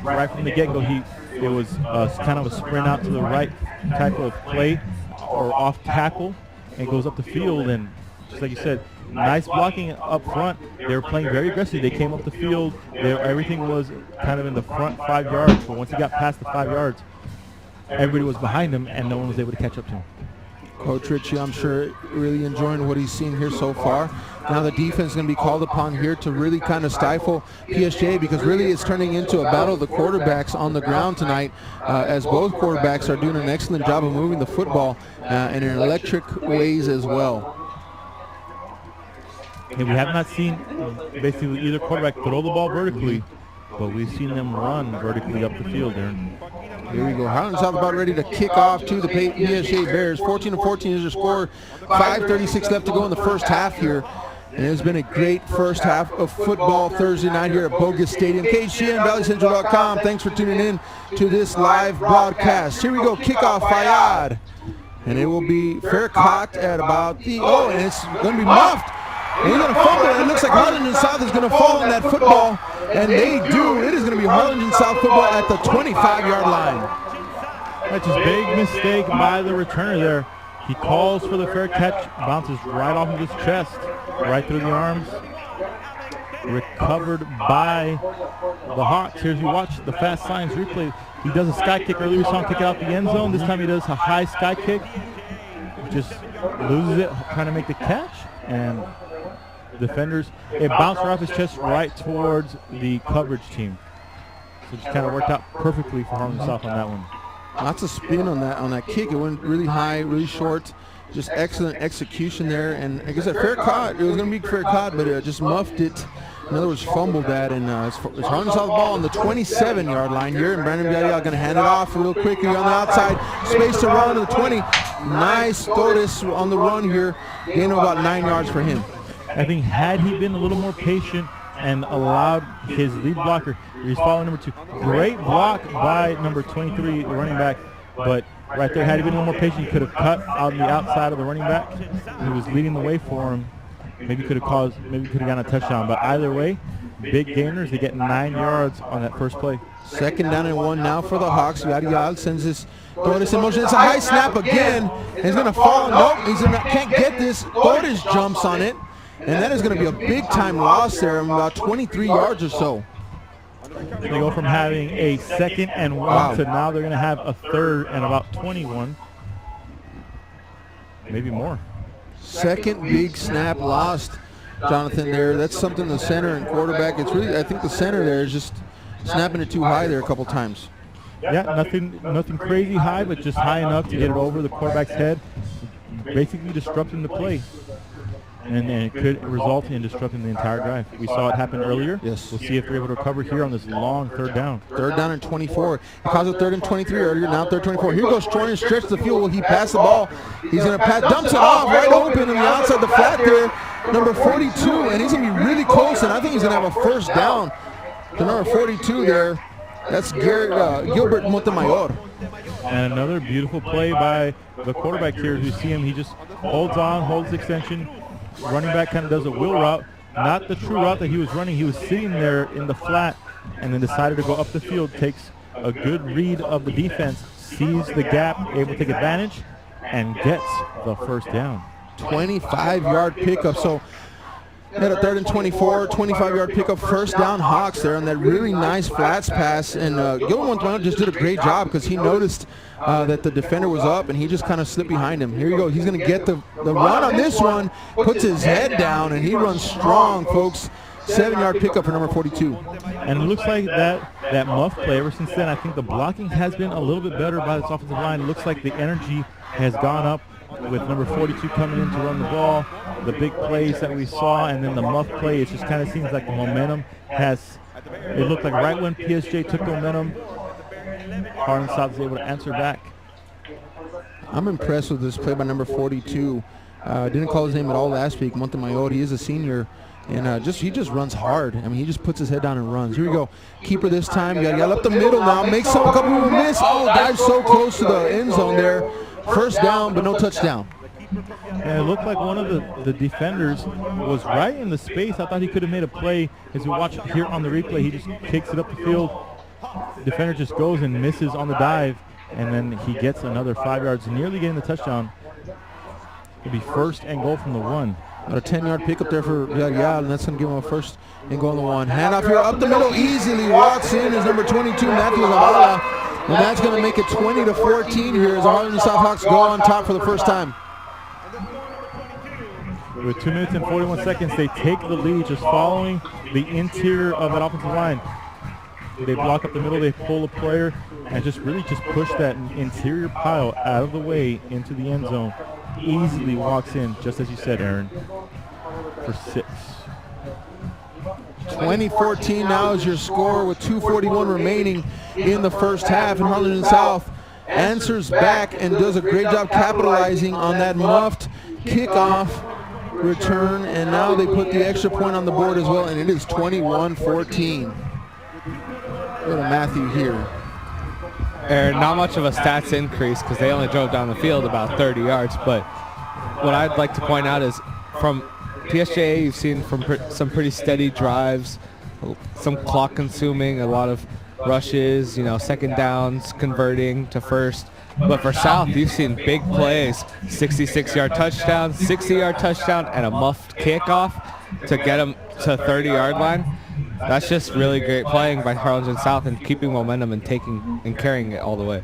Right from the get-go, it was kind of a sprint out to the right type of play or off tackle, and goes up the field, and just like you said, nice blocking up front. They were playing very aggressive. They came up the field. Everything was kind of in the front 5 yards, but once he got past the 5 yards, everybody was behind him, and no one was able to catch up to him. Coach Ritchie, I'm sure, really enjoying what he's seen here so far. Now the defense is going to be called upon here to really kind of stifle PSJA, because really it's turning into a battle of the quarterbacks on the ground tonight, as both quarterbacks are doing an excellent job of moving the football and in electric ways as well. And we have not seen basically either quarterback throw the ball vertically, but we've seen them run vertically up the field there. Here we go. Harlingen South about ready to kick off to the PSJA Bears. 14-14 is their score. 5:36 left to go in the first half here. And it's been a great first half of football Thursday night here at Bogus Stadium. KGN, ValleyCentral.com. Thanks for tuning in to this live broadcast. Here we go. Kickoff, Fayad. And it will be fair caught at about the, and it's going to be muffed. And he's going to fumble, and it looks like Harlingen South is going to fall on that football, and they do. It is going to be Harlingen South football at the 25-yard line. That's a big mistake by the returner there. He calls for the fair catch, bounces right off of his chest, right through the arms. Recovered by the Hawks. Here's you watch the fast signs replay. He does a sky kick earlier. We saw him kick it out the end zone. This time he does a high sky kick. Just loses it, trying to make the catch, and defenders, it bounced off his chest right towards the coverage team. So it just kind of worked out perfectly for Harlingen South on that one. Lots of spin on that kick. It went really high, really short. Just excellent execution there. And like I said, fair caught. It was going to be fair caught, but it just muffed it. In other words, fumbled that. And it's Harlingen South ball on the 27-yard line here. And Brandon Vial going to hand it off a little quickly on the outside. Space to run to the 20. Nice Torres on the run here. Gain of about 9 yards for him. I think had he been a little more patient and allowed his lead blocker, he's following number 2. Great block by number 23, the running back, but right there, had he been a little more patient, he could have cut on the outside of the running back. He was leading the way for him. Maybe could have gotten a touchdown, but either way, big gainers. They get 9 yards on that first play. Second down and 1 now for the Hawks. Vial sends his Torres in motion. It's a high snap again. He's going to fall. Nope, can't get this. Torres jumps on it. And that is going to be a big-time loss there, about 23 yards or so. They go from having a second and 1 to now they're going to have a third and about 21. Maybe more. Second big snap lost, Jonathan, there. That's something the center and quarterback, it's really, I think the center there is just snapping it too high there a couple times. Yeah, nothing crazy high, but just high enough to get it over the quarterback's head, basically disrupting the play. And it could result in disrupting the entire drive. We saw it happen earlier. Yes. We'll see if they're able to recover here on this long third down. Third down and 24. He caused a third and 23 earlier, now third 24. Here goes Jordan, stretch the field. Will he pass the ball? He's going to pass, dumps it off right open on the outside the flat there. Number 42, and he's going to be really close, and I think he's going to have a first down to number 42 there. That's Gilbert Montemayor. And another beautiful play by the quarterback here. As you see him, he just holds on, holds extension. Running back kind of does a wheel route, not the true route that he was running. He was sitting there in the flat and then decided to go up the field, takes a good read of the defense, sees the gap, able to take advantage, and gets the first down. 25-yard pickup. So had a third and 24, 25-yard pickup, first down Hawks there on that really nice flats pass. And Gilbert Montemayor just did a great job because he noticed that the defender was up and he just kind of slipped behind him. Here you go. He's going to get the run on this one, puts his head down, and he runs strong, folks. 7-yard pickup for number 42. And it looks like that muff play, ever since then, I think the blocking has been a little bit better by this offensive line. It looks like the energy has gone up with number 42 coming in to run the ball, the big plays that we saw, and then the muff play. It just kind of seems like the momentum has, it looked like right when PSJ took the momentum, Harlingen South was able to answer back. I'm impressed with this play by number 42. Didn't call his name at all last week, Montemayor. He is a senior, and he just runs hard. I mean, he just puts his head down and runs. Here we go. Keeper this time. Got up the middle now. Makes a couple of miss. Oh, dives so close to the end zone there. First down, but no touchdown. And it looked like one of the defenders was right in the space. I thought he could have made a play. As we watch here on the replay, he just kicks it up the field. Defender just goes and misses on the dive, and then he gets another 5 yards, nearly getting the touchdown. It'll be first and goal from the 1. About a 10-yard pickup there for Vial, and that's going to give him a first and goal on the 1. Handoff here up the middle, easily walks in as number 22, Matthew Zavala, and that's going to make it 20-14 here as the Harlingen South Hawks go on top for the first time. With 2 minutes and 41 seconds, they take the lead, just following the interior of that offensive line. They block up the middle, they pull a player, and just really just push that interior pile out of the way into the end zone. Easily walks in, just as you said, Aaron, for 6. 20-14 now is your score with 2:41 remaining in the first half, and Harlingen South answers back and does a great job capitalizing on that muffed kickoff return, and now they put the extra point on the board as well, and it is 21-14. Go to Matthew here. Not much of a stats increase because they only drove down the field about 30 yards. But what I'd like to point out is from PSJA, you've seen from some pretty steady drives, some clock consuming, a lot of rushes, second downs, converting to first. But for South, you've seen big plays, 66-yard touchdown, 60-yard touchdown, and a muffed kickoff to get them to 30-yard line. That's just really great playing by Harlingen South and keeping momentum and taking and carrying it all the way.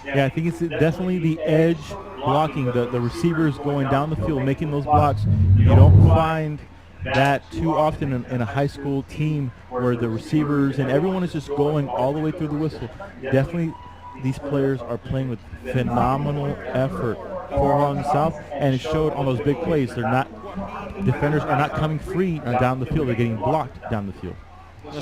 Yeah, I think it's definitely the edge blocking, the receivers going down the field, making those blocks. You don't find that too often in a high school team where the receivers and everyone is just going all the way through the whistle. Definitely these players are playing with phenomenal effort for Harlingen South, and it showed on those big plays. Defenders are not coming free down the field. They're getting blocked down the field.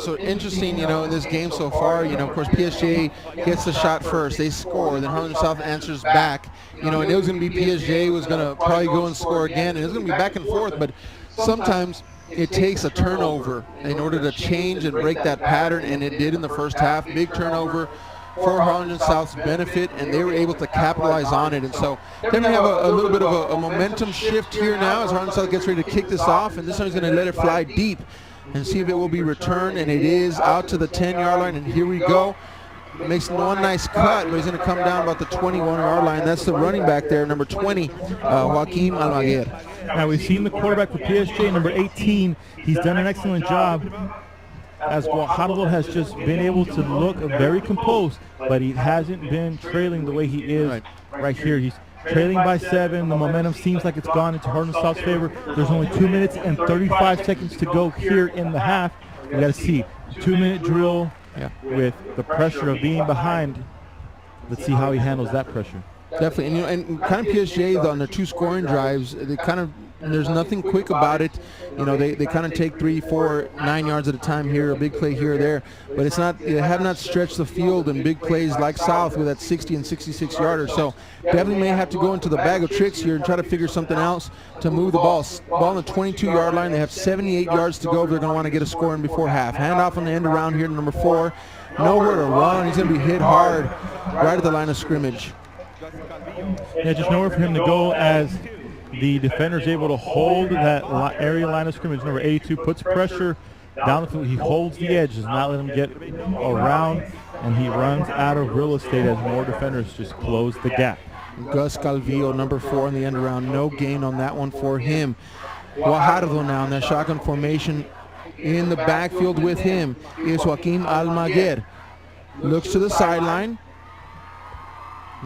So interesting, in this game so far, of course, PSJ gets the shot first. They score. Then Harlingen South answers back, and it was going to be PSJ was going to probably go and score again. And it was going to be back and forth, but sometimes it takes a turnover in order to change and break that pattern, and it did in the first half. Big turnover for Harlingen South's benefit, and they were able to capitalize on it. And so then we have a little bit of a momentum shift here now as Harlingen South gets ready to kick this off, and this time he's going to let it fly deep and see if it will be returned, and it is out to the 10-yard line, and here we go. Makes one nice cut, but he's going to come down about the 21-yard line. That's the running back there, number 20, Joaquim Almaguer. Now we've seen the quarterback for PSJ, number 18. He's done an excellent job, as Guajardo has just been able to look very composed, but he hasn't been trailing the way he is right here. He's trailing by 7. The momentum seems like it's gone into Harlingen South's favor. There's only 2 minutes and 35 seconds to go here in the half. We got to see 2-minute drill with the pressure of being behind. Let's see how he handles that pressure. Definitely, and kind of PSJ on their 2 scoring drives, they kind of, there's nothing quick about it. They kind of take 3, 4, 9 yards at a time here, a big play here or there, but it's not, they have not stretched the field in big plays like South with that 60 and 66 yarder. So definitely may have to go into the bag of tricks here and try to figure something else to move the ball. Ball on the 22-yard line. They have 78 yards to go if they're going to want to get a score in before half. Handoff on the end around here to number 4. Nowhere to run. He's going to be hit hard right at the line of scrimmage. Yeah, just nowhere for him to go as the defender's able to hold that area line of scrimmage. Number 82 puts pressure down the field. He holds the edge, does not let him get around, and he runs out of real estate as more defenders just close the gap. Gus Calvillo, number 4 in the end around. No gain on that one for him. Guajardo now in that shotgun formation. In the backfield with him is Joaquim Almaguer. Looks to the sideline.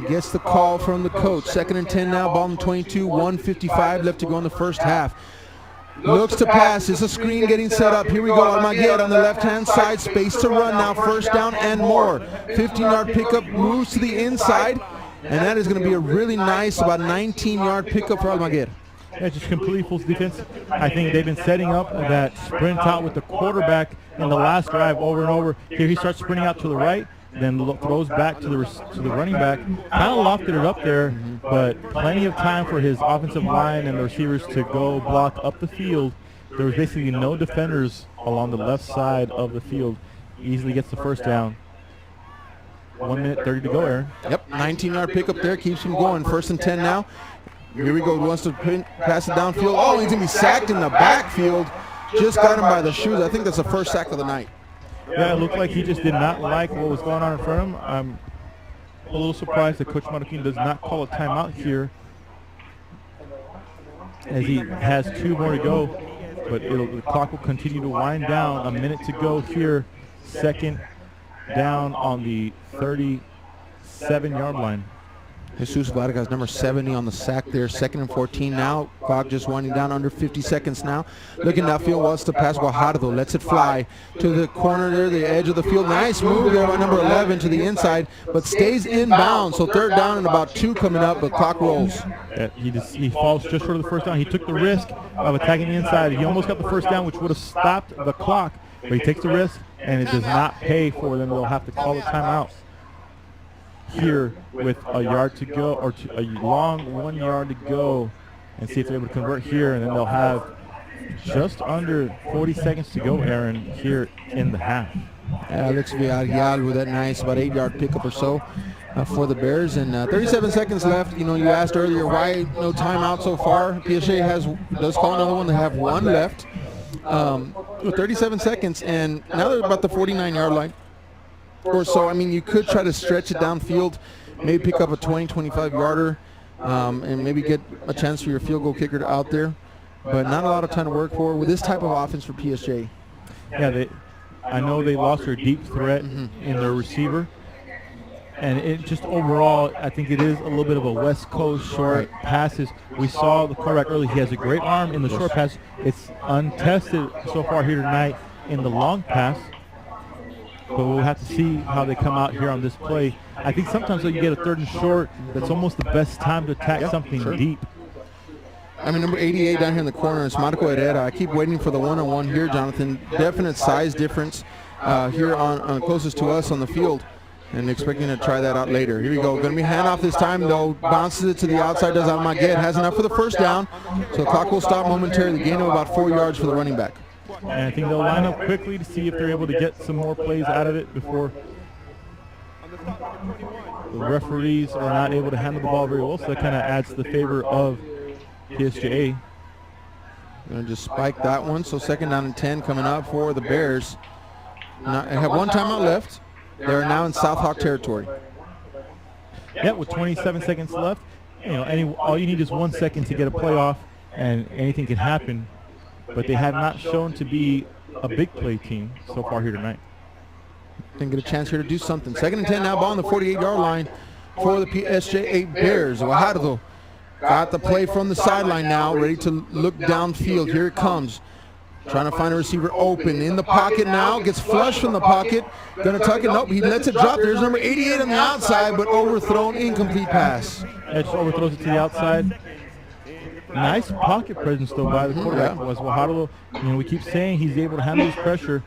Gets the call from the coach. 2nd and 10 now. Ball on 22. 1:55 left to go in the first half. Looks to pass. It's a screen getting set up. Here we go. Almaguer on the left-hand side. Space to run now. First down and more. 15-yard pickup, moves to the inside. And that is going to be a really nice, about 19-yard pickup for Almaguer. Yeah, just completely fools defense. I think they've been setting up that sprint out with the quarterback in the last drive over and over. Here he starts sprinting out to the right, then throws back to the running back. Kind of lofted it up there, but plenty of time for his offensive line and the receivers to go block up the field. There was basically no defenders along the left side of the field. Easily gets the first down. 1 minute 30 to go, Aaron. Yep, 19-yard pickup there, keeps him going. First and 10 now. Here we go, wants to pass it downfield. Oh, he's going to be sacked in the backfield. Just got him by the shoes. I think that's the first sack of the night. Yeah, it looked like he just did not like what was going on in front of him. I'm a little surprised that Coach Marroquin does not call a timeout here, as he has 2 more to go. But the clock will continue to wind down. A minute to go here. Second down on the 37-yard line. Jesus Vargas, number 70 on the sack there. Second and 14 now. Clock just winding down, under 50 seconds now. Looking downfield, wants to pass. Guajardo lets it fly to the corner there, the edge of the field. Nice move there by number 11 to the inside, but stays inbound. So third down and about 2 coming up, but clock rolls. Yeah, he falls just short of the first down. He took the risk of attacking the inside. He almost got the first down, which would have stopped the clock, but he takes the risk, and it does not pay for them. They'll have to call a timeout here with a yard to go, or a long 1 yard to go, and see if they're able to convert here, and then they'll have just under 40 seconds to go, Aaron, here in the half. Alex Vial with that nice about 8-yard pickup or so for the Bears, and 37 seconds left. You know, you asked earlier why no timeout so far. PSJA does call another one. They have 1 left with 37 seconds, and now they're about the 49-yard line or so. I mean, you could try to stretch it downfield, maybe pick up a 20, 25-yarder, and maybe get a chance for your field goal kicker out there, but not a lot of time to work for with this type of offense for PSJA. Yeah, I know they lost their deep threat in their receiver, and it just overall, I think it is a little bit of a West Coast short passes. We saw the quarterback early. He has a great arm in the short pass. It's untested so far here tonight in the long pass, but we'll have to see how they come out here on this play. I think sometimes when you get a 3rd and short, that's almost the best time to attack something deep. I mean, number 88 down here in the corner is Marco Herrera. I keep waiting for the one-on-one here, Jonathan. Definite size difference here on closest to us on the field, and expecting to try that out later. Here we go. Going to be handoff this time, though. Bounces it to the outside, does Almaguer. Has enough for the first down, so the clock will stop momentarily. Gain of about 4 yards for the running back. And I think they'll line up quickly to see if they're able to get some more plays out of it before the referees are not able to handle the ball very well, so that kind of adds to the favor of PSJA. Going to just spike that one. So second down and 10 coming up for the Bears. Now, they have 1 timeout left. They're now in South Hawk territory. Yeah, with 27 seconds left, you know, all you need is 1 second to get a play off, and anything can happen. But they have not shown to be a big play team so far here tonight. Didn't get a chance here to do something. Second and 10 now, ball on the 48-yard line for the PSJA Bears. Guajardo got the play from the sideline now, ready to look downfield. Here it comes. Trying to find a receiver open. In the pocket now, gets flushed from the pocket. Going to tuck it. Nope, he lets it drop. There's number 88 on the outside, but overthrown, incomplete pass. Edge overthrows it to the outside. Nice pocket presence, though, by the quarterback. Was Guajardo. You know, we keep saying he's able to handle his pressure.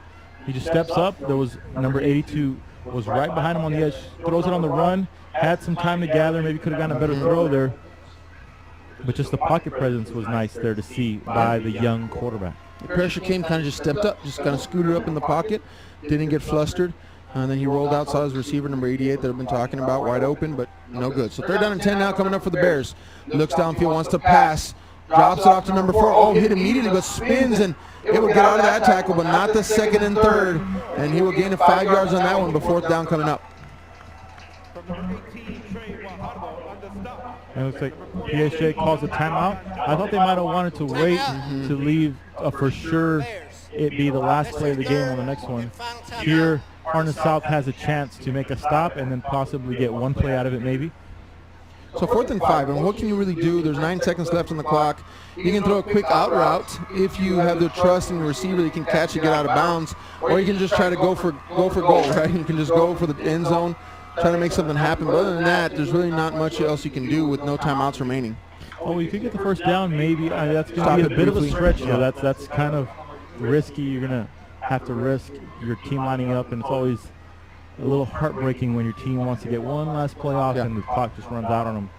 He just steps up. There was number 82 was right behind him on the edge. Throws it on the run. Had some time to gather. Maybe could have gotten a better throw there. But just the pocket presence was nice there to see by the young quarterback. The pressure came, kind of just stepped up, just kind of scooted up in the pocket. Didn't get flustered. And then he rolled out, saw his receiver, number 88, that I've been talking about, wide open, but no good. So third down and 10 now coming up for the Bears. Looks downfield, wants to pass. Drops it off to number 4. Oh, hit immediately, but spins, and it will get out of that tackle, but not the second and third. And he will gain 5 yards on that one, but fourth down coming up. And it looks like PSJA calls a timeout. I thought they might have wanted to wait to leave for sure it be the last play of the game on the next one. Here, Harlingen South has a chance to make a stop and then possibly get one play out of it maybe. So 4th and 5, and what can you really do? There's 9 seconds left on the clock. You can throw a quick out route if you have the trust in your receiver that can catch it, get out of bounds, or you can just try to go for goal, right? You can just go for the end zone, try to make something happen. But other than that, there's really not much else you can do with no timeouts remaining. Oh, you could get the first down, maybe. That's going to be a bit of a stretch. Yeah, that's kind of risky. You're going to have to risk your team lining up, and it's always a little heartbreaking when your team wants to get one last play off and the clock just runs out on them.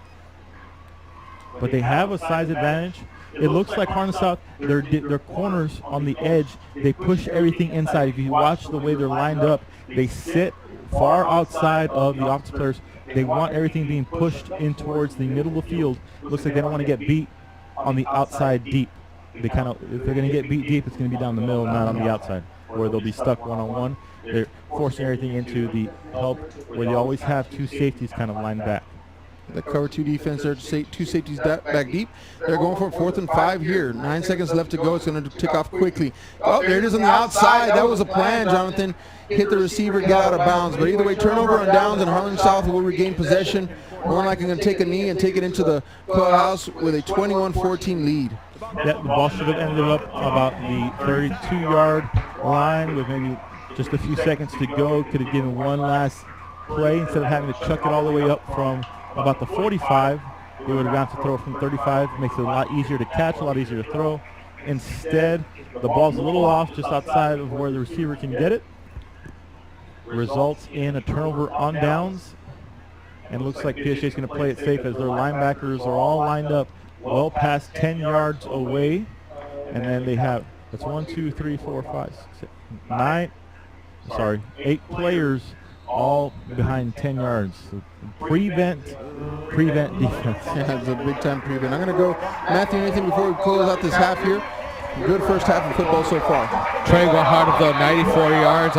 But they have a size advantage. It looks like Harlingen South, their corners on the edge, they push everything inside. If you watch the way they're lined up, they sit far outside of the opposite players. They want everything being pushed in towards the middle of the field. Looks like they don't want to get beat on the outside deep. If they're going to get beat deep, it's going to be down the middle, not on the outside, where they'll be stuck one-on-one. They're forcing everything into the help, where they always have 2 safeties kind of lined back. The cover 2 defense there, 2 safeties back deep. They're going for 4th and 5 here. 9 seconds left to go. It's going to tick off quickly. Oh, there it is on the outside. That was a plan, Jonathan. Hit the receiver, get out of bounds. But either way, turnover on downs, and Harlingen South will regain possession. More likely going to take a knee and take it into the clubhouse with a 21-14 lead. The ball should have ended up about the 32-yard line with maybe just a few seconds to go. Could have given one last play instead of having to chuck it all the way up from about the 45. They would have gone to throw from 35. Makes it a lot easier to catch, a lot easier to throw. Instead, the ball's a little off just outside of where the receiver can get it. Results in a turnover on downs. And it looks like PSJA is going to play it safe as their linebackers are all lined up well past 10 yards away. And then they have, that's 1, 2, 3, 4, 5, 6, 7, 8 players all behind 10 yards. So prevent defense. Yeah, it's a big-time prevent. I'm going to go, Matthew, anything before we close out this half here? Good first half of football so far. Trey Guajardo, 94 yards.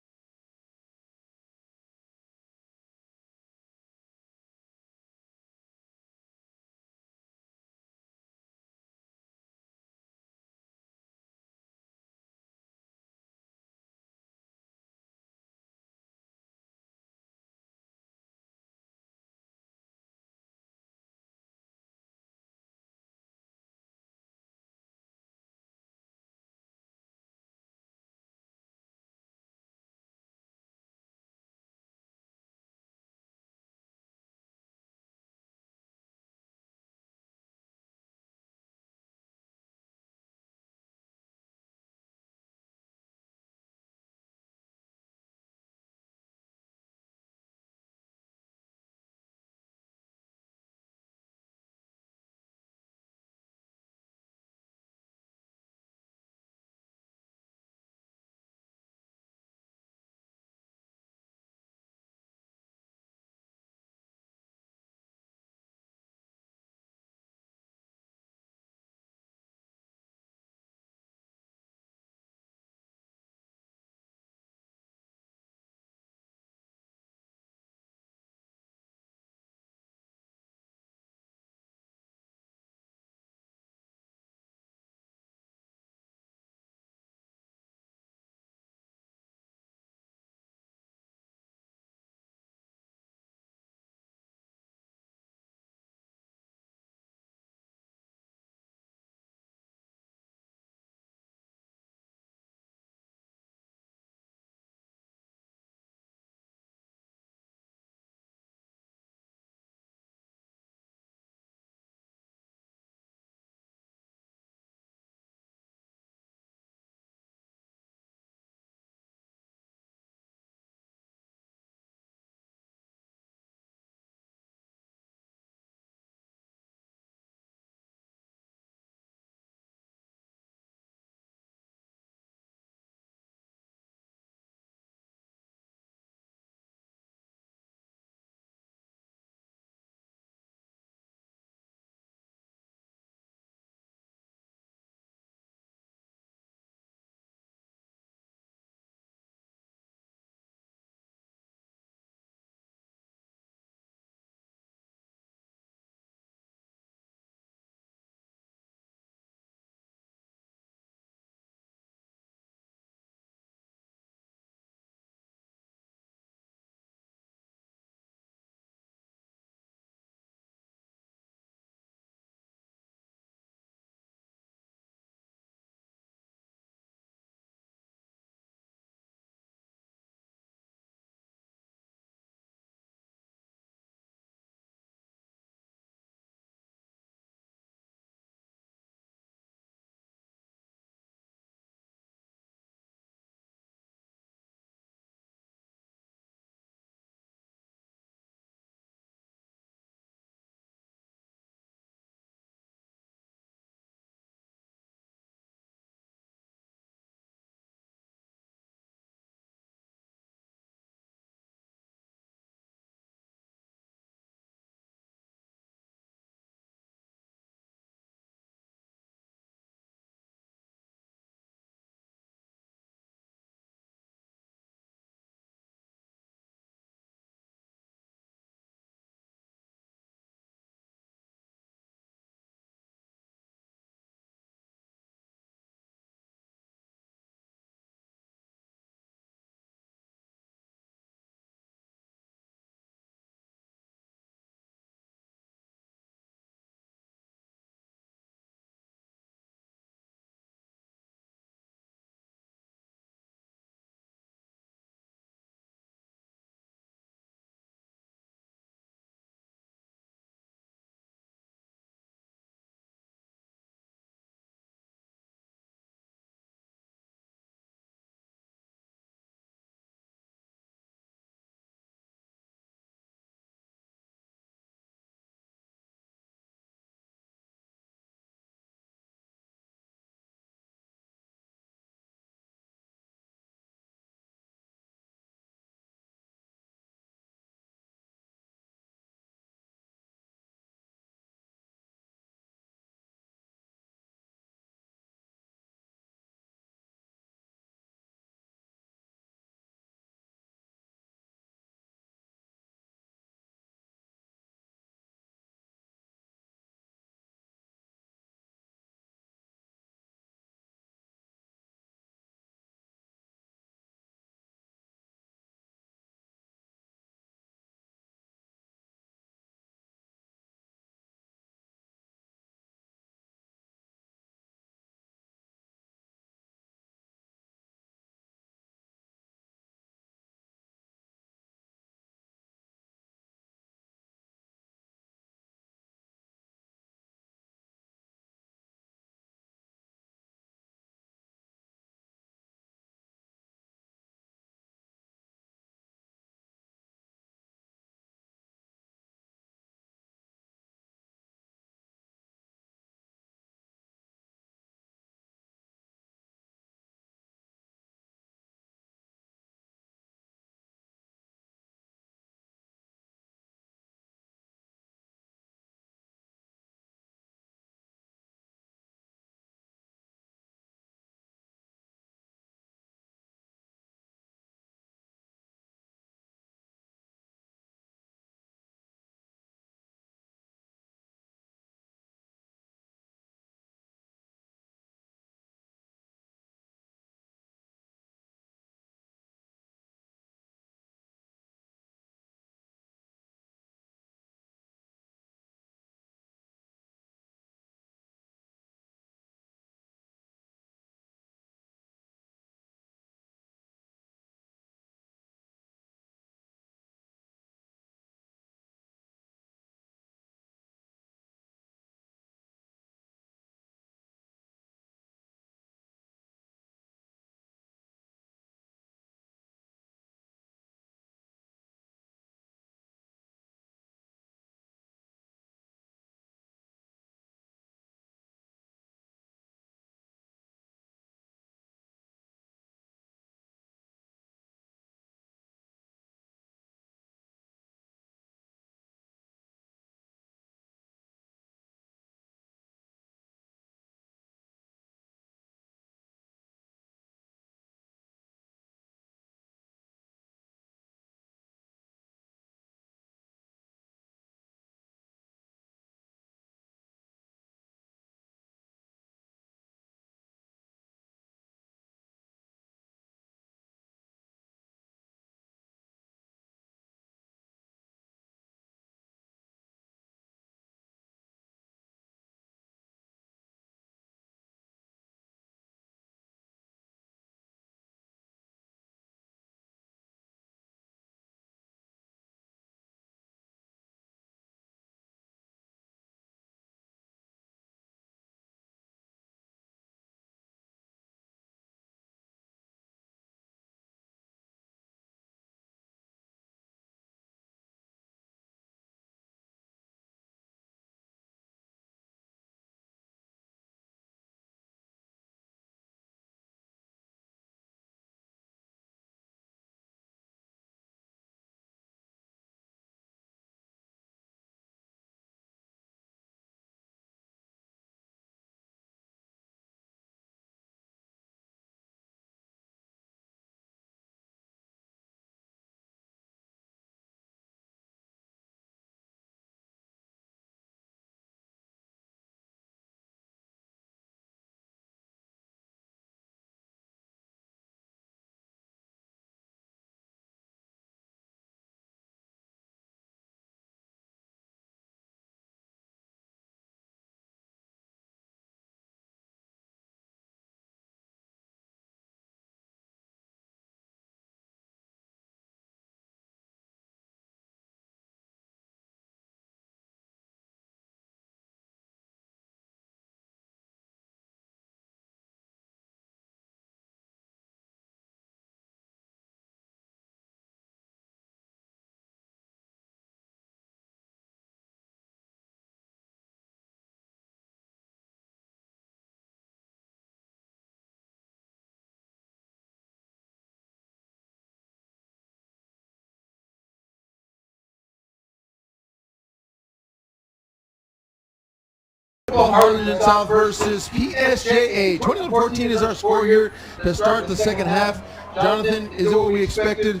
Harlingen South versus PSJA. 21-14 is our score here to start the second half. Jonathan, is it what we expected?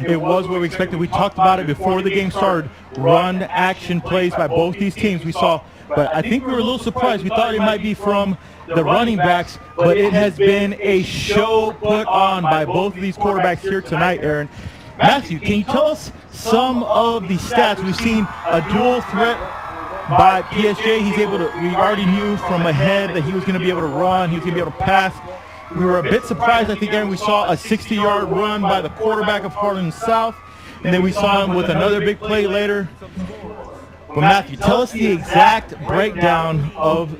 It was what we expected. We talked about it before the game started. Run action plays by both these teams we saw. But I think we were a little surprised. We thought it might be from the running backs, but it has been a show put on by both of these quarterbacks here tonight, Aaron. Matthew, can you tell us some of the stats? We've seen a dual threat by PSJ. We already knew from ahead that he was going to be able to run, he was going to be able to pass. We were a bit surprised, I think, Aaron. We saw a 60-yard run by the quarterback of Harlingen South, and then we saw him with another big play later. But Matthew, tell us the exact breakdown of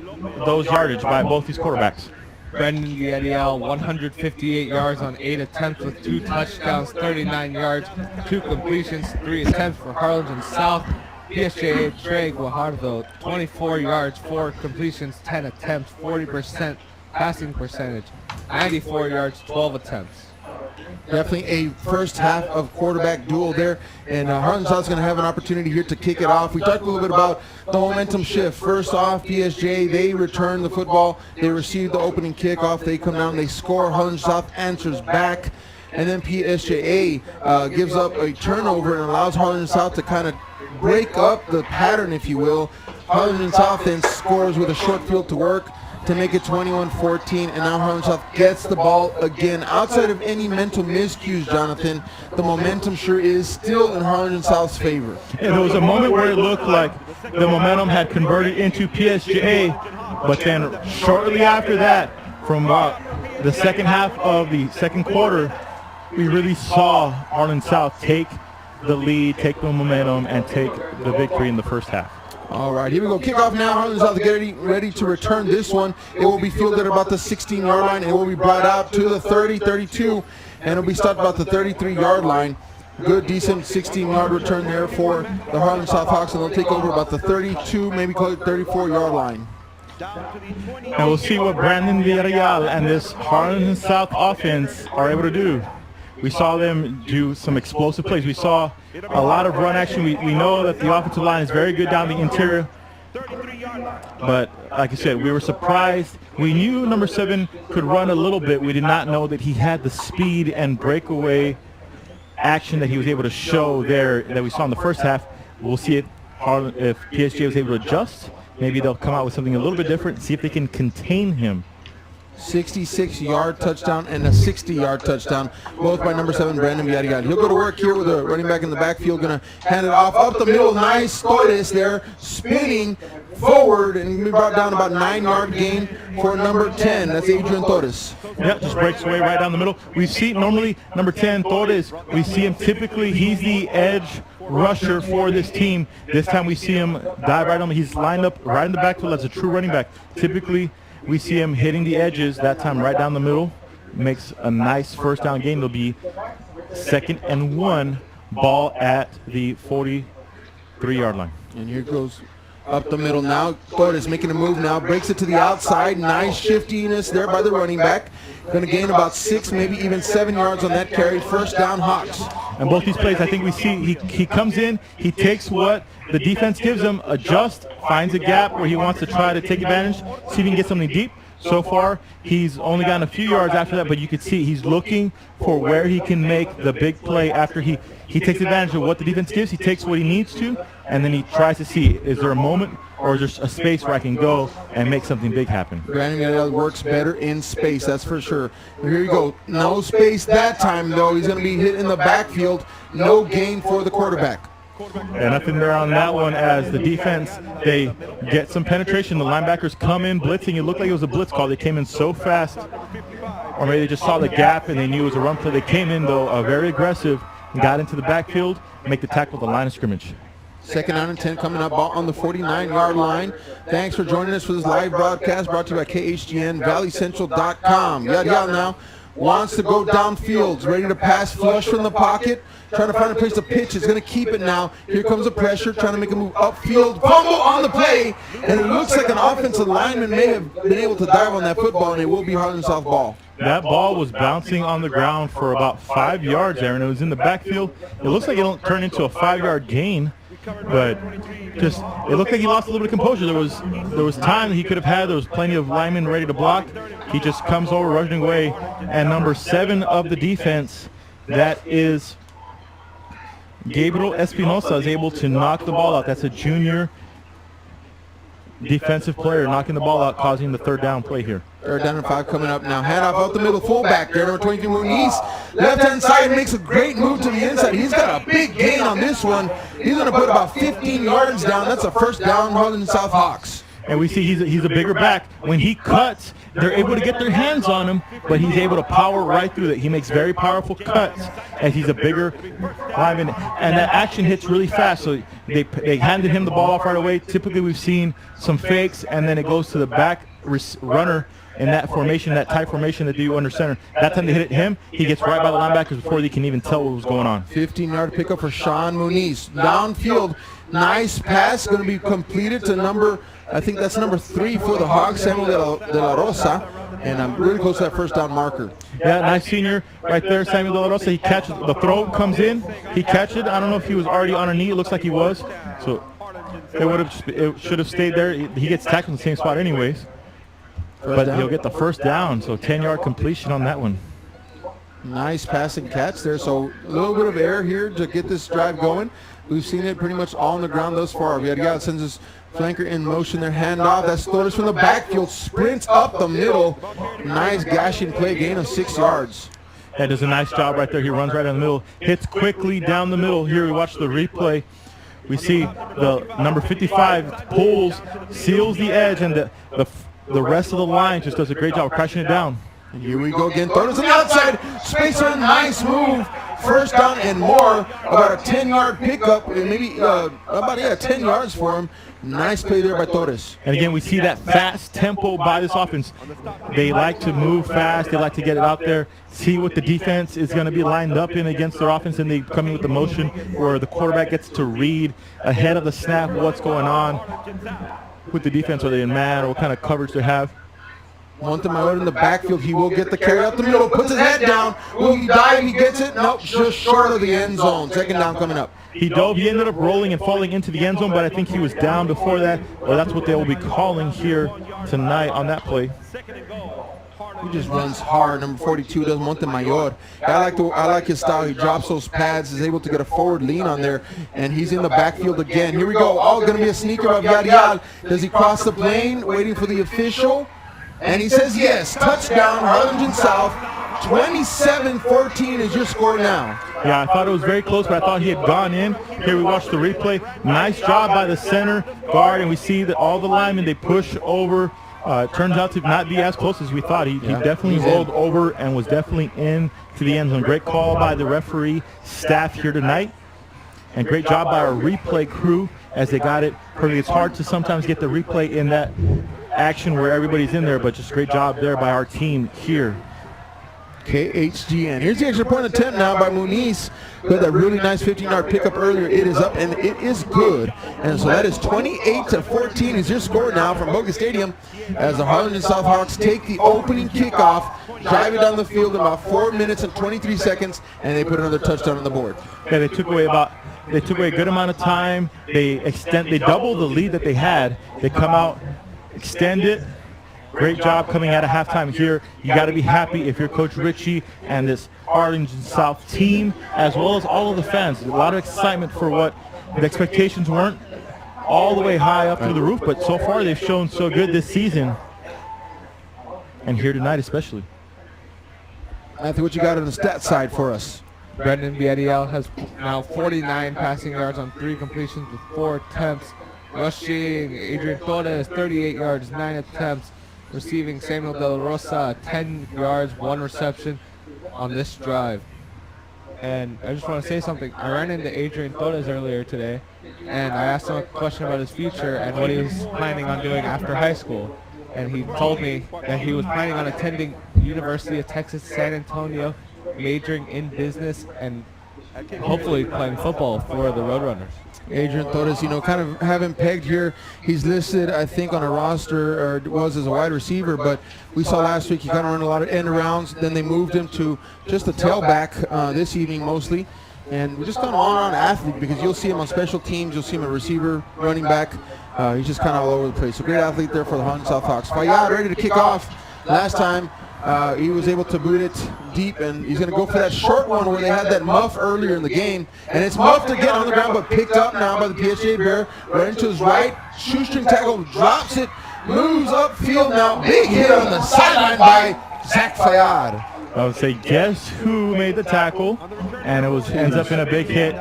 those yardage by both these quarterbacks. Vial, 158 yards on 8 attempts with 2 touchdowns, 39 yards, 2 completions, 3 attempts for Harlingen South. PSJA Trey Guajardo, 24 yards, 4 completions, 10 attempts, 40% passing percentage, 94 yards, 12 attempts. Definitely a first half of quarterback duel there, and Harlingen South's going to have an opportunity here to kick it off. We talked a little bit about the momentum shift. First off, PSJ, they return the football. They receive the opening kickoff. They come down, they score. Harlingen South answers back, and then PSJA gives up a turnover and allows Harlingen South to kind of break up the pattern, if you will. Harlingen South then scores with a short field to work to make it 21-14, and now Harlingen South gets the ball again. Outside of any mental miscues, Jonathan, the momentum sure is still in Harlingen South's favor. Yeah, there was a moment where it looked like the momentum had converted into PSJA, but then shortly after that, from the second half of the second quarter, we really saw Harlingen South take the lead, take the momentum, and take the victory in the first half. All right, here we go. Kickoff now. Harlingen South get ready to return this one. It will be fielded at about the 16-yard line. It will be brought out to the 30, 32, and it will be stopped about the 33-yard line. Good, decent 16-yard return there for the Harlingen South Hawks, and they'll take over about the 32, maybe call it 34-yard line. And we'll see what Brandon Vial and this Harlingen South offense are able to do. We saw them do some explosive plays. We saw a lot of run action. We know that the offensive line is very good down the interior. But like I said, we were surprised. We knew number 7 could run a little bit. We did not know that he had the speed and breakaway action that he was able to show there that we saw in the first half. We'll see if PSJ was able to adjust. Maybe they'll come out with something a little bit different, see if they can contain him. 66-yard touchdown and a 60-yard touchdown, both by number 7, Brandon Vial. He'll go to work here with a running back in the backfield, going to hand it off up the middle. Nice Torres there, spinning forward, and we brought down about 9-yard gain for number 10. That's Adrian Torres. Yep, just breaks away right down the middle. We see normally number 10, Torres, we see him typically, he's the edge rusher for this team. This time we see him dive right on him. He's lined up right in the backfield as a true running back. Typically, we see him hitting the edges, that time right down the middle. Makes a nice first down gain. It'll be 2nd and 1, ball at the 43-yard line. And here goes up the middle now. Torres making a move now, breaks it to the outside. Nice shiftiness there by the running back. Going to gain about 6, maybe even 7 yards on that carry. First down, Hawks. And both these plays, I think we see he comes in, he takes what the defense gives him, adjusts, finds a gap where he wants to try to take advantage, see if he can get something deep. So far, he's only gotten a few yards after that, but you can see he's looking for where he can make the big play after he takes advantage of what the defense gives. He takes what he needs to, and then he tries to see, is there a moment or is there a space where I can go and make something big happen? Brandon Vial works better in space, that's for sure. Here you go. No space that time, though. He's going to be hit in the backfield. No gain for the quarterback. And nothing there on that one as the defense, they get some penetration. The linebackers come in blitzing. It looked like it was a blitz call. They came in so fast. Or maybe they just saw the gap and they knew it was a run play. They came in, though, very aggressive and got into the backfield, make the tackle at the line of scrimmage. 2nd down and 10 coming up on the 49-yard line. Thanks for joining us for this live broadcast brought to you by KHGN, ValleyCentral.com. Vial now wants to go downfield, ready to pass, flush from the pocket, trying to find a place to pitch. It's going to keep it now. Here comes the pressure, trying to make a move upfield. Fumble on the play, and it looks like an offensive lineman may have been able to dive on that football, and it will be Harlingen South ball. That ball was bouncing on the ground for about 5 yards there, and it was in the backfield. It looks like it'll turn into a 5-yard gain. but just it looked like he lost a little bit of composure. There was time that he could have had. There was plenty of linemen ready to block. He just comes over, rushing away, and number 7 of the defense, that is Gabriel Espinosa, is able to knock the ball out. That's a junior defensive player knocking the ball out, causing the third down play here. Third down and 5 coming up now. Handoff out the middle, fullback there, number 23, Muniz. Left-hand side, makes a great move to the inside. He's got a big gain on this one. He's going to put about 15 yards down. That's a first down, Harlingen South Hawks. And we see he's a bigger back. When he cuts, they're able to get their hands on him, but he's able to power right through it. He makes very powerful cuts as he's a bigger lineman. And that action hits really fast, so they handed him the ball off right away. Typically, we've seen some fakes, and then it goes to the back runner in that formation, that tight formation that do under center. That time they hit him, he gets right by the linebackers before they can even tell what was going on. 15-yard pickup for Sean Muniz. Downfield, nice pass, going to be completed to number, I think that's number 3 for the Hawks, Samuel de la Rosa, and I'm really close to that first down marker. Yeah, nice senior right there, Samuel de la Rosa. He catches, the throw comes in, he catches it. I don't know if he was already on a knee. It looks like he was. So it should have stayed there. He gets tackled in the same spot anyways. But he'll get the first down, so 10-yard completion on that one. Nice passing catch there, so a little bit of air here to get this drive going. We've seen it pretty much all on the ground thus far. Vial sends his flanker in motion there, handoff. That's Torres from the backfield, sprints up the middle. Nice gashing play, gain of 6 yards. That does a nice job right there. He runs right in the middle, hits quickly down the middle. Here we watch the replay. We see the number 55 pulls, seals the edge, and the rest of the line just does a great job of crashing it down. And here we go again. Torres on the outside. Spacer, nice move. First down and more. About a 10-yard pickup, and maybe 10 yards for him. Nice play there by Torres. And again, we see that fast tempo by this offense. They like to move fast. They like to get it out there, see what the defense is going to be lined up in against their offense, and they come in with the motion where the quarterback gets to read ahead of the snap what's going on with the defense, are they in man or what kind of coverage they have. Montemayor in the backfield. He will get the carry up the middle, puts his head down. Will he dive? He gets it? Nope, just short of the end zone. Second down coming up. He dove. He ended up rolling and falling into the end zone, but I think he was down before that. Or that's what they will be calling here tonight on that play. He just runs hard. Number 42 does Montemayor. I like his style. He drops those pads, is able to get a forward lean on there, and he's in the backfield again. Here we go. Oh, going to be a sneaker by Vial. Does he cross the plane? Waiting for the official. And he says yes. Touchdown, Harlingen South. 27-14 is your score now. Yeah, I thought it was very close, but I thought he had gone in. Here we watch the replay. Nice job by the center guard, and we see that all the linemen, they push over. It turns out to not be as close as we thought. He definitely rolled over and was definitely in to the end zone. Great call by the referee staff here tonight. And great job by our replay crew as they got it perfect. It's hard to sometimes get the replay in that action where everybody's in there, but just great job there by our team here. KHGN. Here's the extra point attempt now by Muniz. Who had that really nice 15-yard pickup earlier. It is up and it is good. And so that is 28-14 is your score now from Boca Stadium as the Harlingen South Hawks take the opening kickoff, drive it down the field in about 4 minutes and 23 seconds, and they put another touchdown on the board. Yeah, they took away a good amount of time. They doubled the lead that they had. They come out, extend it. Great job coming out of halftime here. You got to be happy if you're Coach Ritchie and this Harlingen South team, as well as all of the fans. A lot of excitement for what the expectations weren't all the way high up through the roof, but so far they've shown so good this season, and here tonight especially. Matthew, what you got on the stat side for us? Brendan Vial has now 49 passing yards on 3 completions with 4 attempts. Rushing, Adrian Torres, 38 yards, 9 attempts. Receiving, Samuel de la Rosa, 10 yards, 1 reception on this drive. And I just want to say something. I ran into Adrian Torres earlier today, and I asked him a question about his future and what he was planning on doing after high school. And he told me that he was planning on attending University of Texas San Antonio, majoring in business, and hopefully playing football for the Roadrunners. Adrian Torres, kind of have him pegged here. He's listed, I think, on a roster, or was as a wide receiver, but we saw last week he kind of ran a lot of end arounds. Then they moved him to just a tailback this evening mostly. And just kind of all-around athlete, because you'll see him on special teams, you'll see him a receiver, running back. He's just kind of all over the place. So great athlete there for the Harlingen South Hawks. Vial ready to kick off. Last time he was able to boot it deep, and he's going to go for that short one where they had that muff earlier in the game. And it's muffed again on the ground, but picked up now by the PSJA Bear. Right into his right, shoestring tackle, drops it, moves upfield now. Big hit on the sideline by Zach Fayad. I would say, guess who made the tackle, and it ends up in a big hit.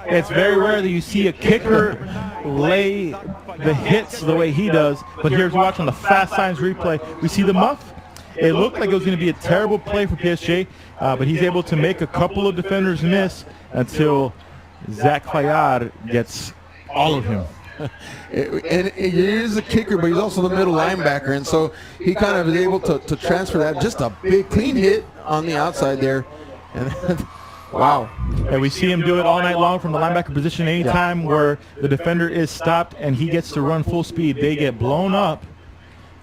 It's very rare that you see a kicker lay the hits the way he does, but here's watch on the fast signs replay. We see the muff. It looked like it was going to be a terrible play for PSG, but he's able to make a couple of defenders miss until Zach Fayad gets all of him. And he is a kicker, but he's also the middle linebacker, and so he kind of is able to transfer that. Just a big clean hit on the outside there. And wow. And we see him do it all night long from the linebacker position. Anytime where the defender is stopped and he gets to run full speed, they get blown up.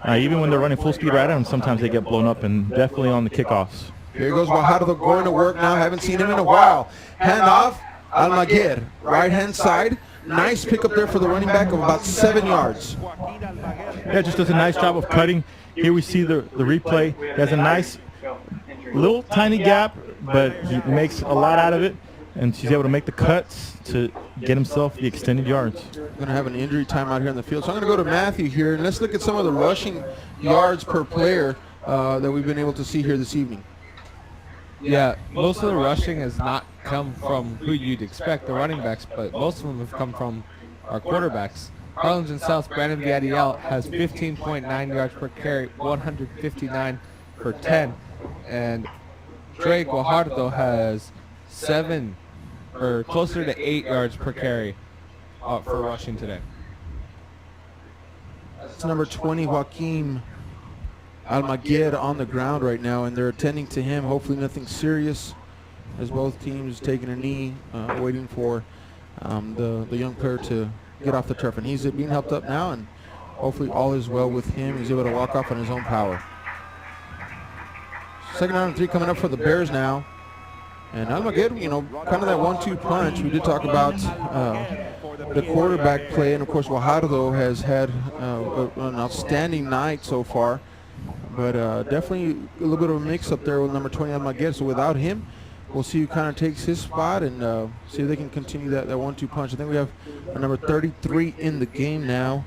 Even when they're running full speed right at him, sometimes they get blown up, and definitely on the kickoffs. Here goes Guajardo going to work now. Haven't seen him in a while. Handoff, Almaguer, right-hand side. Nice pickup there for the running back of about 7 yards. Yeah, just does a nice job of cutting. Here we see the replay. He has a nice little tiny gap, but he makes a lot out of it, and he's able to make the cuts to get himself the extended yards. We're going to have an injury time out here on the field. So I'm going to go to Matthew here, and let's look at some of the rushing yards per player that we've been able to see here this evening. Yeah, most of the rushing has not come from who you'd expect, the running backs, but most of them have come from our quarterbacks. Harlingen South, Brandon Vial has 15.9 yards per carry, 159 per 10. And Dre Guajardo has 7 or closer to 8 yards per carry for rushing today. That's number 20, Joaquim Almaguer, on the ground right now, and they're attending to him. Hopefully nothing serious, as both teams taking a knee, waiting for the young player to get off the turf. And he's being helped up now, and hopefully all is well with him. He's able to walk off on his own power. Second down and 3 coming up for the Bears now. And Almaguer, you know, kind of that 1-2 punch. We did talk about the quarterback play, and of course Guajardo has had an outstanding night so far. But definitely a little bit of a mix up there with number 20 Almaguer. So without him, we'll see who kind of takes his spot, and see if they can continue that 1-2 punch. I think we have number 33 in the game now.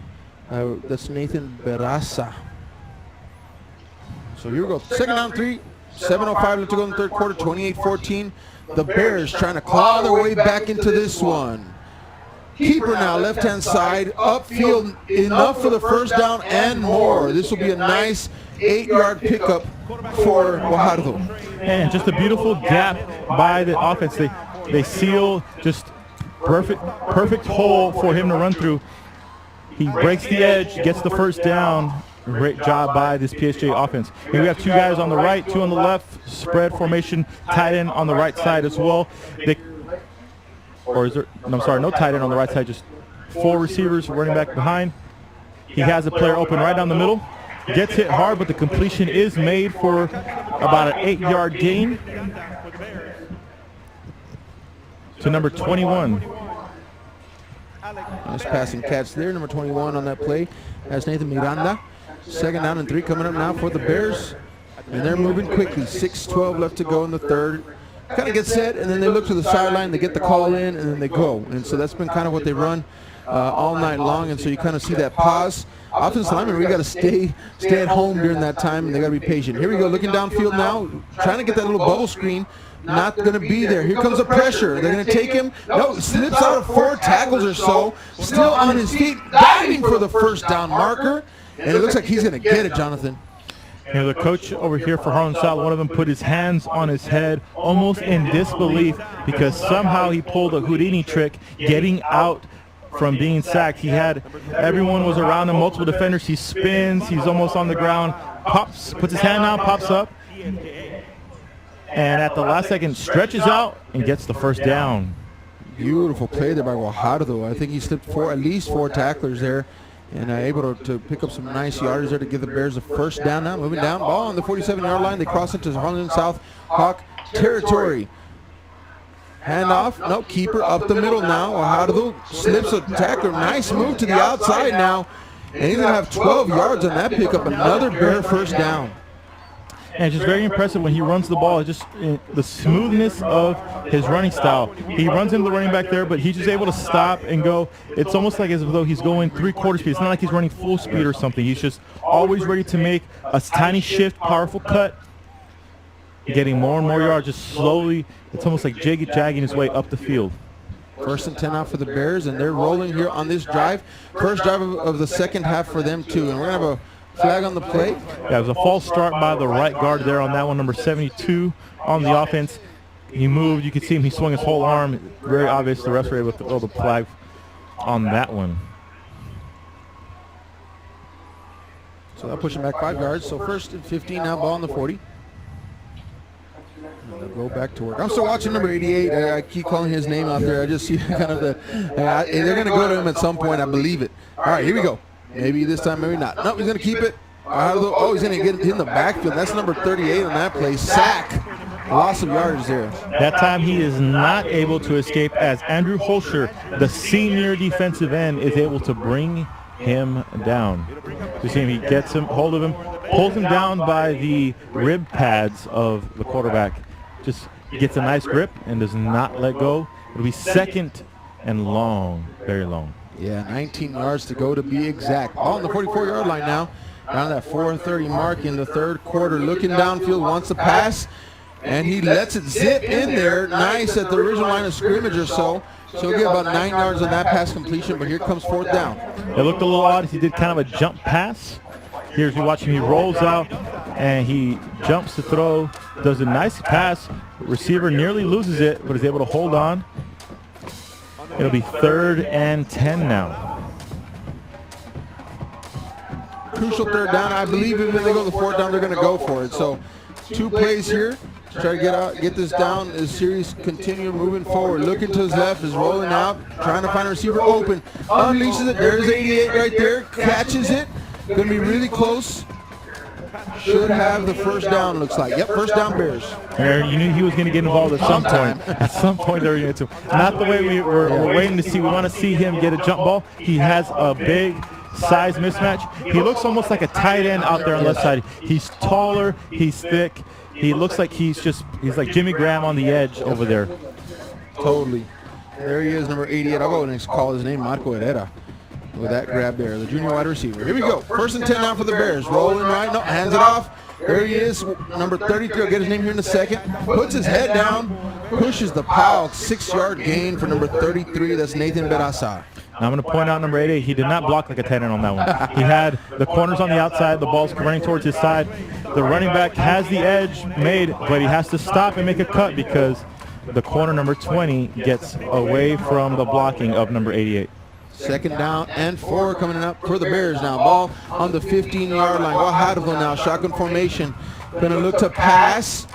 That's Nathan Beraza. So here we go. Second down 3, 7:05 left to go in the third quarter, 28-14. The Bears trying to claw their way back into this one. Keeper now, left-hand side, upfield, enough for the first down and more. This will be a nice 8-yard pickup for Guajardo. And just a beautiful gap by the offense. They seal just perfect hole for him to run through. He breaks the edge, gets the first down. Great job by this PSJ offense. Here we have 2 guys on the right, 2 on the left, spread formation, tight end on the right side as well. No tight end on the right side, just 4 receivers running back behind. He has a player open right down the middle. Gets hit hard, but the completion is made for about an 8-yard gain to number 21. Nice passing catch there. Number 21 on that play. That's Nathan Miranda. Second down and 3 coming up now for the Bears. And they're moving quickly. 6:12 left to go in the third. Kind of get set, and then they look to the sideline. They get the call in, and then they go. And so that's been kind of what they run all night long. And so you kind of see that pause. Offensive linemen, we got to stay at home during that time, and they got to be patient. Here we go, looking downfield now, trying to get that little bubble screen. Not going to be there. Here comes the pressure. They're going to take him. No, slips out of 4 tackles or so. Still on his feet, diving for the first down marker. And it looks like he's going to get it, Jonathan. You know, the coach over here for Harlingen South, one of them put his hands on his head, almost in disbelief, because somehow he pulled a Houdini trick, getting out from being sacked. Everyone was around him, multiple defenders. He spins. He's almost on the ground. Puts his hand out, pops up. And at the last second, stretches out and gets the first down. Beautiful play there by Guajardo. I think he slipped at least 4 tacklers there, and able to pick up some nice yardage there to give the Bears a first down now. Moving down, ball on the 47-yard line. They cross into Harlingen South Hawk territory. Handoff. No, keeper up the middle now. Guajardo slips a tackler. Nice move to the outside now. And he's going to have 12 yards on that pickup. Another Bear first down. And just very impressive when he runs the ball. Just the smoothness of his running style. He runs into the running back there, but he's just able to stop and go. It's almost like as though he's going 3/4 speed. It's not like he's running full speed or something. He's just always ready to make a tiny shift, powerful cut, getting more and more yards, just slowly. It's almost like jagging his way up the field. 1st and 10 out for the Bears, and they're rolling here on this drive. First drive of the second half for them, too. And we're going to have a flag on the play. Yeah, it was a false start by the right guard there on that one, number 72 on the offense. He moved. You could see him. He swung his whole arm. Very obvious. The refs were able to throw the flag on that one. So that'll push him back 5 yards. So 1st and 15 now, ball on the 40. And they'll go back to work. I'm still watching number 88. I keep calling his name out there. I just see kind of the, they're going to go to him at some point. I believe it. All right, here we go. Maybe this time, maybe not. Nope, he's going to keep it. Oh, he's going to get in the backfield. That's number 38 on that play. Sack. Loss of yardage there. That time he is not able to escape as Andrew Holscher, the senior defensive end, is able to bring him down. You see him, he gets him, hold of him, pulls him down by the rib pads of the quarterback. Just gets a nice grip and does not let go. It'll be 2nd and long, very long. Yeah, 19 yards to go to be exact. All on the 44-yard line now. Down that 4:30 mark in the 3rd quarter. Looking downfield, wants to pass, and he lets it zip in there. Nice at the original line of scrimmage or so. So he'll get about 9 yards on that pass completion, but here comes 4th down. It looked a little odd. He did kind of a jump pass. Here's you watch him. He rolls out, and he jumps to throw. Does a nice pass. Receiver nearly loses it, but is able to hold on. It'll be 3rd and 10 now. Crucial 3rd down. I believe even if they go to the 4th down, they're going to go for it. So 2 plays here. Try to get this down. The series continue moving forward. Looking to his left, is rolling out, trying to find a receiver open. Unleashes it. There's 88 right there. Catches it. Going to be really close. Should have the 1st down, looks like. Yep, 1st down Bears. There, you knew he was going to get involved at some point. At some point, they were going to. Not the way we're waiting to see. We want to see him get a jump ball. He has a big size mismatch. He looks almost like a tight end out there on the left side. He's taller. He's thick. He looks like he's like Jimmy Graham on the edge over there. Totally. There he is, number 88. I'll go and call his name, Marco Herrera. With that grab there, the junior wide receiver. Here we go. 1st and 10 now for the Bears. Rolling right. No, hands it off. There he is, number 33. I'll get his name here in a second. Puts his head down, pushes the pile. 6-yard gain for number 33. That's Nathan Beraza. Now I'm going to point out number 88. He did not block like a tight end on that one. He had the corners on the outside. The ball's running towards his side. The running back has the edge made, but he has to stop and make a cut because the corner number 20 gets away from the blocking of number 88. 2nd down and 4 coming up for the Bears now. Ball on the 15-yard line. Guajardo now, shotgun formation. Going to look to pass.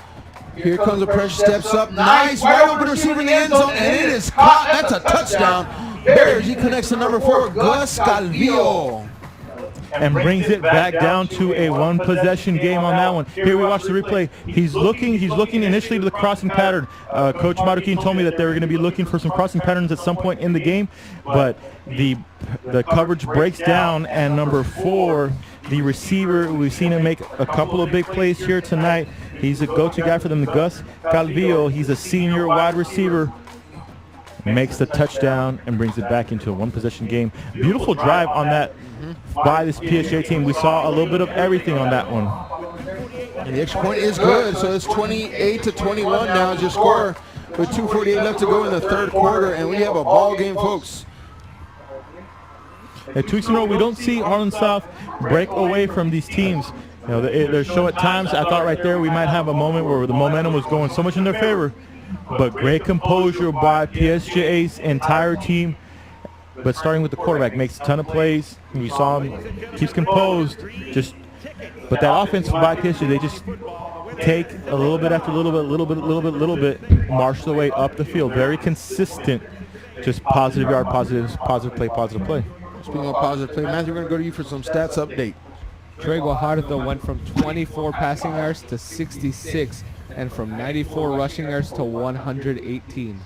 Here comes the pressure, steps up. Nice, wide open receiver in the end zone, and it is caught. That's a touchdown. Bears, he connects to number 4, Gus Calvillo. And brings it back down to a 1-possession game on that one. Here we watch the replay. He's looking initially to the crossing pattern. Coach Marroquin told me that they were going to be looking for some crossing patterns at some point in the game, but the coverage breaks down, and number 4, the receiver, we've seen him make a couple of big plays here tonight. He's a go-to guy for them, the Gus Calvillo. He's a senior wide receiver. Makes the touchdown and brings it back into a 1-possession game. Beautiful drive on that by this PSJA team. We saw a little bit of everything on that one. And the extra point is good, so it's 28-21 now as your score with 2:48 left to go in the 3rd quarter, and we have a ball game, folks. 2 weeks in a row, we don't see Harlingen South break away from these teams. You know, their show at times, I thought right there we might have a moment where the momentum was going so much in their favor. But great composure by PSJA's entire team. But starting with the quarterback, makes a ton of plays. We saw him, keeps composed. But that offense by PSJA, they just take a little bit after little bit, march their way up the field. Very consistent, just positive yard, positive play. Speaking of positive play, Matthew, we're going to go to you for some stats update. Trey Guajardo went from 24 passing yards to 66. And from 94 rushing yards to 118.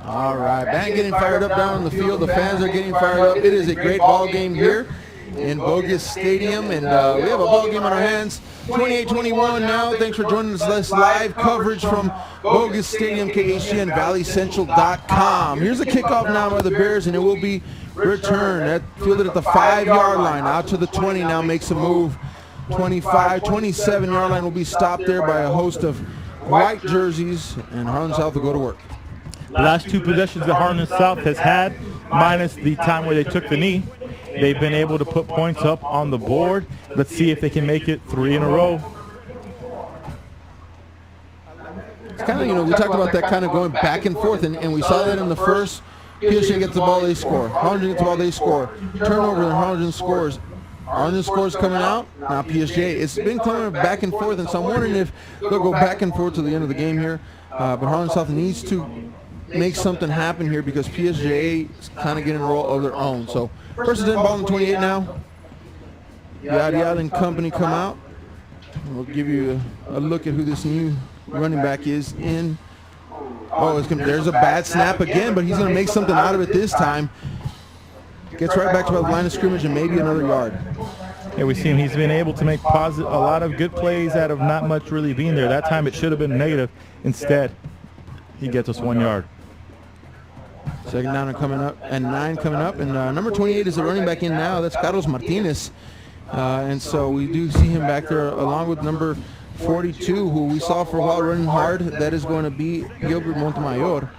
All right, band getting fired up down on the field. The fans are getting fired up. It is a great ball game here in Bogus Stadium, and we have a ball game on our hands. 28-21 now. Thanks for joining us. This live coverage from Bogus Stadium, KHC, and ValleyCentral.com. Here's a kickoff now by the Bears, and it will be returned. That fielded at the 5-yard line, out to the 20 now, makes a move. 25, 27-yard line will be stopped there by a host of white jerseys, and Harlingen South will go to work. The last two possessions that Harlingen South has had, minus the time where they took the knee, they've been able to put points up on the board. Let's see if they can make it 3 in a row. It's kind of, we talked about that kind of going back and forth, and we saw that in the first. PSJA gets the ball, they score. Harlingen gets the ball, they score. Turnover, and Harlingen scores. Harlingen scores coming out, now PSJA. It's been coming back and forth, and so I'm wondering if they'll go back and forth to the end of the game here. But Harlingen South needs to make something happen here because PSJA is kind of getting a role of their own. So first and 10, ball in 28 now. Vial and company come out. We'll give you a look at who this new running back is in. Oh, there's a bad snap again, but he's going to make something out of it this time. Gets right back to the line of scrimmage and maybe another yard. Yeah, we see him. He's been able to make a lot of good plays out of not much really being there. That time it should have been negative. Instead, he gets us 1 yard. Second down and coming up, and 9 coming up, and number 28 is the running back in now. That's Carlos Martinez, and so we do see him back there along with number 42, who we saw for a while running hard. That is going to be Gilbert Montemayor.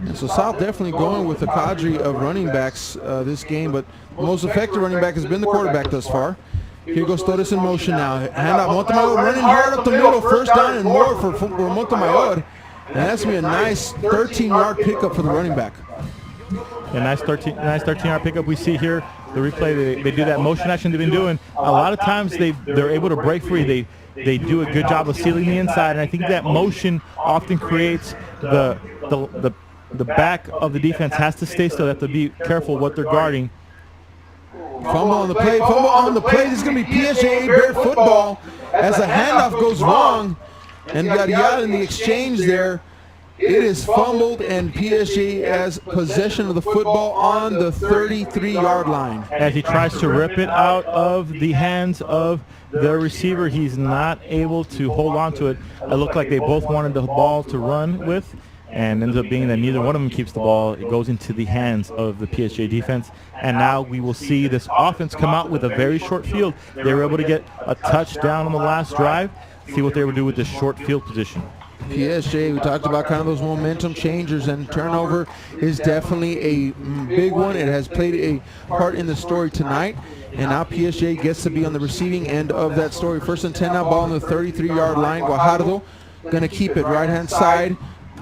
And so South definitely going with a cadre of running backs this game, but the most effective running back has been the quarterback thus far. Here goes Torres in motion now. Hand out Montemayor running hard up the middle, first down and more for Montemayor. And that's going to be a nice 13-yard pickup for the running back. A nice 13-yard pickup we see here. The replay, they do that motion action they've been doing. A lot of times they're able to break free. They do a good job of sealing the inside, and I think that motion often creates the back of the defense has to stay still. They have to be careful what they're guarding. Fumble on the play. This is going to be PSJA Bear football as the handoff goes wrong. And Vial in the exchange there. It is fumbled, and PSJA has possession of the football on the 33-yard line. As he tries to rip it out of the hands of the receiver, he's not able to hold on to it. It looked like they both wanted the ball to run with, and ends up being that neither one of them keeps the ball. It goes into the hands of the PSJA defense, and now we will see this offense come out with a very short field. They were able to get a touchdown on the last drive. See what they will do with this short field position. PSJA, we talked about kind of those momentum changers, and turnover is definitely a big one. It has played a part in the story tonight, and now PSJA gets to be on the receiving end of that story. First and 10 now, ball on the 33-yard line. Guajardo going to keep it right-hand side.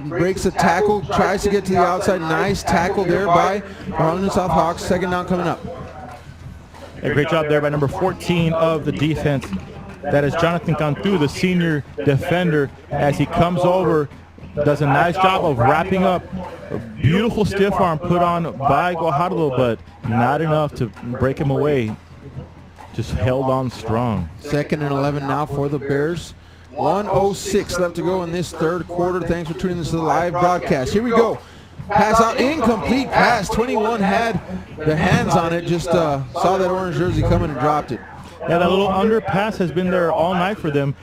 Breaks a tackle, tries to get to the outside. Nice tackle there by Harlingen South Hawks. Second down coming up. A great job there by number 14 of the defense. That is Jonathan Cantu, the senior defender, as he comes over, does a nice job of wrapping up. A beautiful stiff arm put on by Guajardo, but not enough to break him away. Just held on strong. Second and 11 now for the Bears. 1:06 left to go in this third quarter. Thanks for tuning in to the live broadcast. Here we go. Pass out, incomplete pass. 21 had the hands on it, just saw that orange jersey coming and dropped it. Yeah, that little underpass has been there all night for them,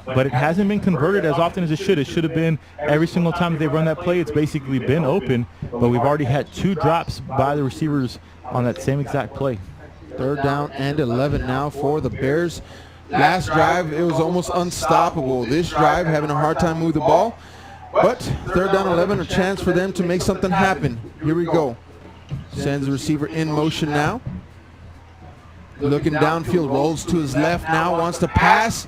but it hasn't been converted as often as it should. It should have been every single time they run that play. It's basically been open, but we've already had 2 drops by the receivers on that same exact play. Third down and 11 now for the Bears. Last drive, it was almost unstoppable. This drive, having a hard time moving the ball, but third down 11, a chance for them to make something happen. Here we go. Sends the receiver in motion now. Looking downfield, rolls to his left now, wants to pass.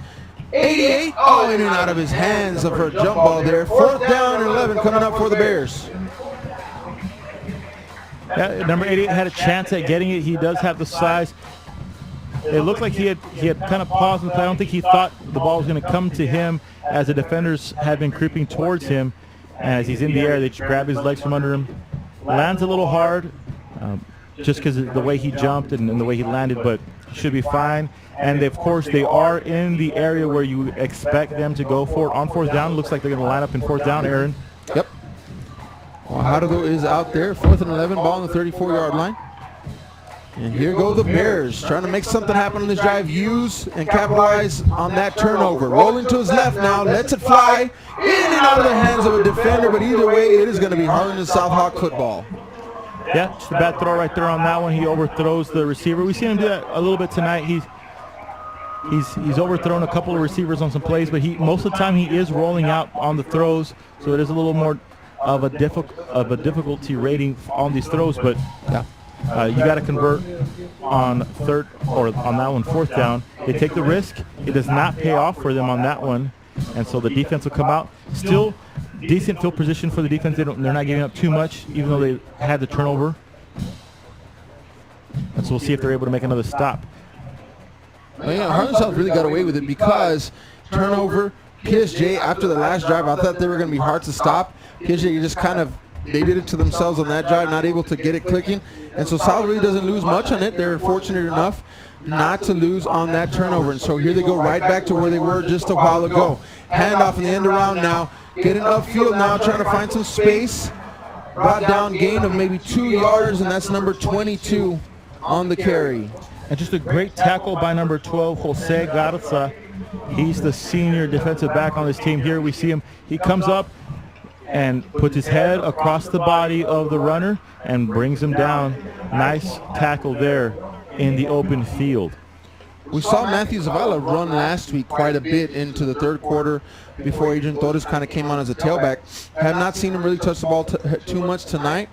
88, oh, in and out of his hands for a jump ball there. Fourth down and 11 coming up for the Bears. Yeah, number 88 had a chance at getting it. He does have the size. It looked like he had kind of paused the play. I don't think he thought the ball was going to come to him as the defenders had been creeping towards him. And as he's in the air, they just grab his legs from under him. Lands a little hard. Just because of the way he jumped and the way he landed, but should be fine. And of course, they are in the area where you expect them to go for it. On fourth down, looks like they're going to line up in fourth down, Aaron. Yep. Guajardo is out there. 4th and 11, ball on the 34-yard line. And here go the Bears, trying to make something happen on this drive. Use and capitalize on that turnover. Rolling to his left now, lets it fly in and out of the hands of a defender, but either way, it is going to be Harlingen South Hawk football. Yeah, just a bad throw right there on that one. He overthrows the receiver. We've seen him do that a little bit tonight. He's overthrown a couple of receivers on some plays, but most of the time he is rolling out on the throws, so it is a little more of a difficulty rating on these throws. But yeah, you got to convert on third or on that one, 4th down. They take the risk. It does not pay off for them on that one, and so the defense will come out. Still decent field position for the defense. They're not giving up too much, even though they had the turnover. And so we'll see if they're able to make another stop. Well, yeah, Harlingen South really got away with it because turnover, PSJA, after the last drive, I thought they were going to be hard to stop. PSJA just they did it to themselves on that drive, not able to get it clicking. And so South really doesn't lose much on it. They're fortunate enough not to lose on that turnover. And so here they go right back to where they were just a while ago. Handoff in the end around now. Getting upfield now, trying to find some space. Brought down gain of maybe 2 yards, and that's number 22 on the carry. And just a great tackle by number 12, Jose Garza. He's the senior defensive back on this team. Here we see him. He comes up and puts his head across the body of the runner and brings him down. Nice tackle there in the open field. We saw Matthew Zavala run last week quite a bit into the 3rd quarter before Adrian Torres kind of came on as a tailback. Have not seen him really touch the ball too much tonight.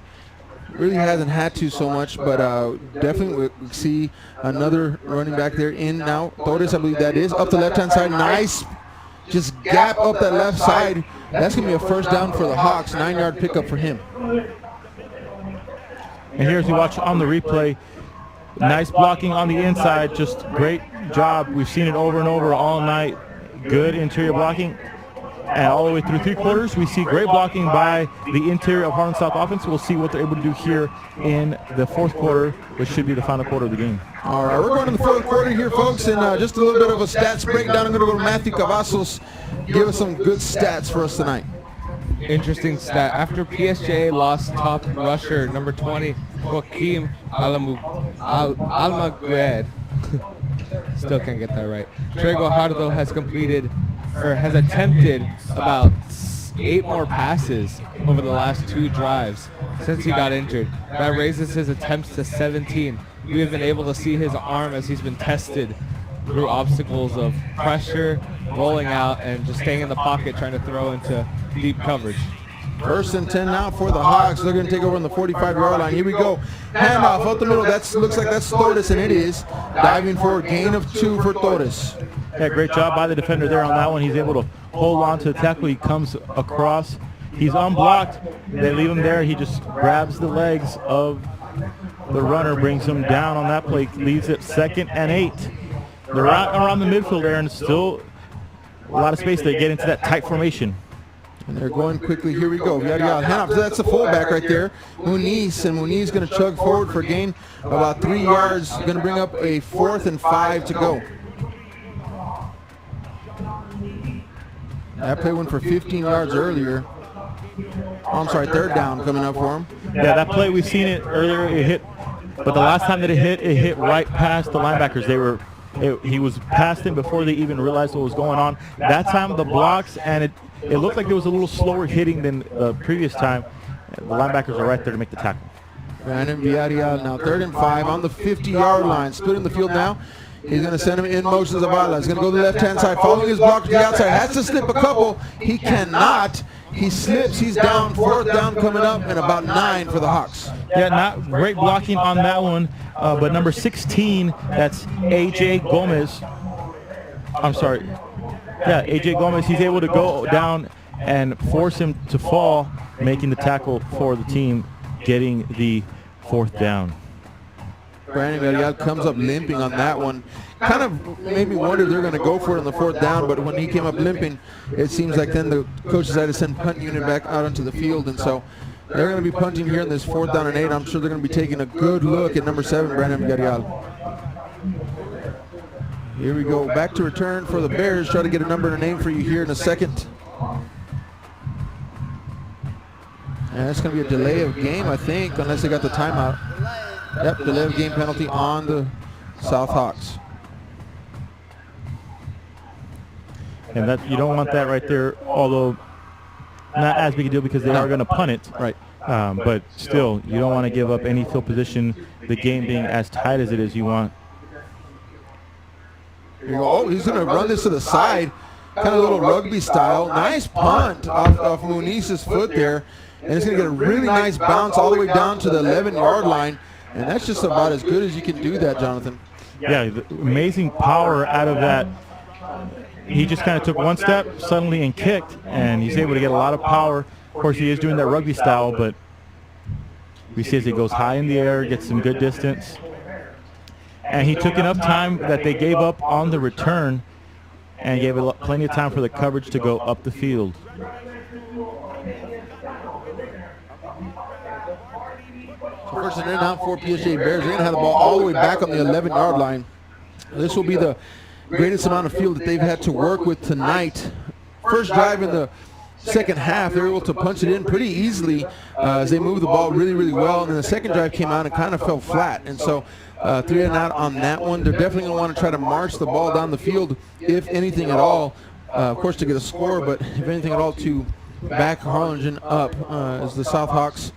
Really hasn't had to so much, but definitely we'll see another running back there in now. Torres, I believe that is. Up the left-hand side, nice. Just gap up that left side. That's going to be a 1st down for the Hawks. 9-yard pickup for him. And here as you watch on the replay, nice blocking on the inside. Just great job. We've seen it over and over all night. Good interior blocking. And all the way through 3 quarters, we see great blocking by the interior of Harlingen South offense. We'll see what they're able to do here in the 4th quarter, which should be the final quarter of the game. All right, we're going to the 4th quarter here, folks, and just a little bit of a stats breakdown. I'm going to go to Matthew Cavazos. Give us some good stats for us tonight. Interesting stat. After PSJA lost top rusher number 20, Joaquim Almaguer. Still can't get that right. Trey Guajardo has attempted about 8 more passes over the last 2 drives since he got injured. That raises his attempts to 17. We have been able to see his arm as he's been tested through obstacles of pressure, rolling out, and just staying in the pocket trying to throw into deep coverage. 1st and 10 now for the Hawks. They're going to take over on the 45-yard line. Here we go. Handoff up the middle. That looks like that's Torres, and it is. Diving for a gain of 2 for Torres. Yeah, great job by the defender there on that one. He's able to hold on to the tackle. He comes across. He's unblocked. They leave him there. He just grabs the legs of the runner, brings him down on that play, leaves it 2nd and 8. They're out around the midfield there, and still a lot of space to get into that tight formation. And they're going quickly. Here we go. Vial. Handoff. That's the fullback right there. Muniz. And Muniz going to chug forward for a gain of about 3 yards. Going to bring up a 4th and 5 to go. That play went for 15 yards earlier. I'm sorry, 3rd down coming up for him. Yeah, that play, we've seen it earlier. It hit, but the last time that it hit right past the linebackers. He was past them before they even realized what was going on. That time the blocks, and it looked like it was a little slower hitting than the previous time. The linebackers are right there to make the tackle. Brandon Villarreal now 3rd and 5 on the 50-yard line. Split in the field now. He's going to send him in motion. Zavala is going to go to the left-hand side, following his block to the outside. Has to slip a couple. He cannot. He slips. He's down. 4th down coming up, and about 9 for the Hawks. Yeah, not great blocking on that one. But number 16, that's A.J. Gomez. I'm sorry. Yeah, A.J. Gomez, he's able to go down and force him to fall, making the tackle for the team, getting the 4th down. Brandon Villarreal comes up limping on that one. Kind of made me wonder if they're going to go for it on the 4th down, but when he came up limping, it seems like then the coaches had to send punt unit back out onto the field, and so they're going to be punting here in this 4th down and 8. I'm sure they're going to be taking a good look at number 7, Brandon Villarreal. Here we go, back to return for the Bears. Try to get a number and a name for you here in a second. And it's going to be a delay of game, I think, unless they got the timeout. Yep, delay of game penalty on the South Hawks. And that you don't want that right there, although not as big a deal because they are going to punt it. Right. But still, you don't want to give up any field position, the game being as tight as it is. You want. Here you go. Oh, he's going to run this to the side, kind of a little rugby style. Nice punt off Muniz's foot there. And it's going to get a really nice bounce all the way down to the 11-yard line. And that's just about as good as you can do that, Jonathan. Yeah, the amazing power out of that. He just kind of took one step suddenly and kicked, and he's able to get a lot of power. Of course, he is doing that rugby style, but we see as he goes high in the air, gets some good distance. And he took enough time that they gave up on the return and gave it plenty of time for the coverage to go up the field. So first and down for PSJA Bears. They're going to have the ball all the way back on the 11-yard line. This will be the greatest amount of field that they've had to work with tonight. First drive in the second half, they were able to punch it in pretty easily as they moved the ball really, really well. And then the second drive came out and kind of fell flat. And so 3 and out on that one. They're definitely going to want to try to march the ball down the field, if anything at all. Of course, to get a score, but if anything at all, to back Harlingen up as the South Hawks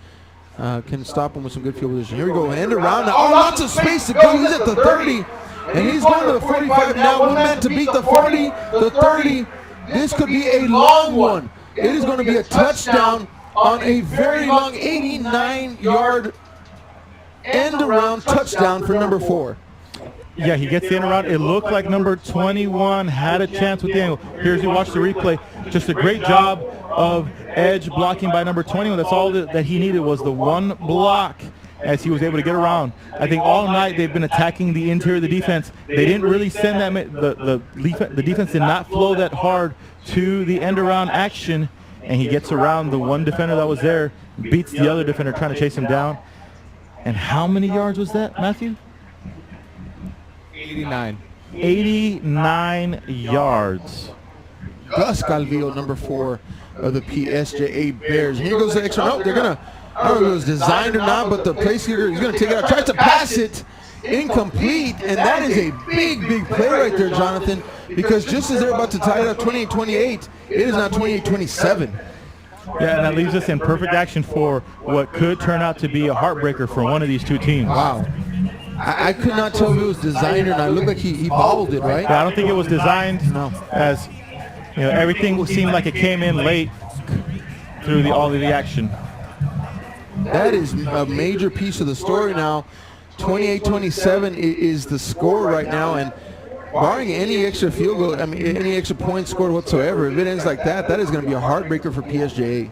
can stop them with some good field position. Here we go, end around now. Oh, lots of space to go. He's at the 30, and he's going to the 45 now. One man to beat the 40, the 30. This could be a long one. It is going to be a touchdown on a very long 89-yard end around touchdown for number 4. Yeah, he gets the end around. It looked like number 21 had a chance with the angle. Here's you watch the replay. Just a great job of edge blocking by number 21. That's all that he needed was the one block as he was able to get around. I think all night they've been attacking the interior of the defense. They didn't really send that. The defense did not flow that hard to the end around action, and he gets around the one defender that was there, beats the other defender trying to chase him down. And how many yards was that, Matthew? 89. 89 yards. Gus Calvillo, number 4 of the PSJA Bears. And here goes the extra. No, they're going to, I don't know if it was designed or not, but the place here, he's going to take it out. Tries to pass it. Incomplete. And that is a big, big play right there, Jonathan, because just as they're about to tie it up 28-28, it is now 28-27. Yeah, and that leaves us in perfect action for what could turn out to be a heartbreaker for one of these two teams. Wow. I could not tell if it was designed or not. It looked like he bobbled it, right? Yeah, I don't think it was designed. No. As you know, everything seemed like it came in late through all of the action. That is a major piece of the story now. 28-27 is the score right now, and barring any extra field goal, I mean, any extra points scored whatsoever, if it ends like that, that is going to be a heartbreaker for PSJA.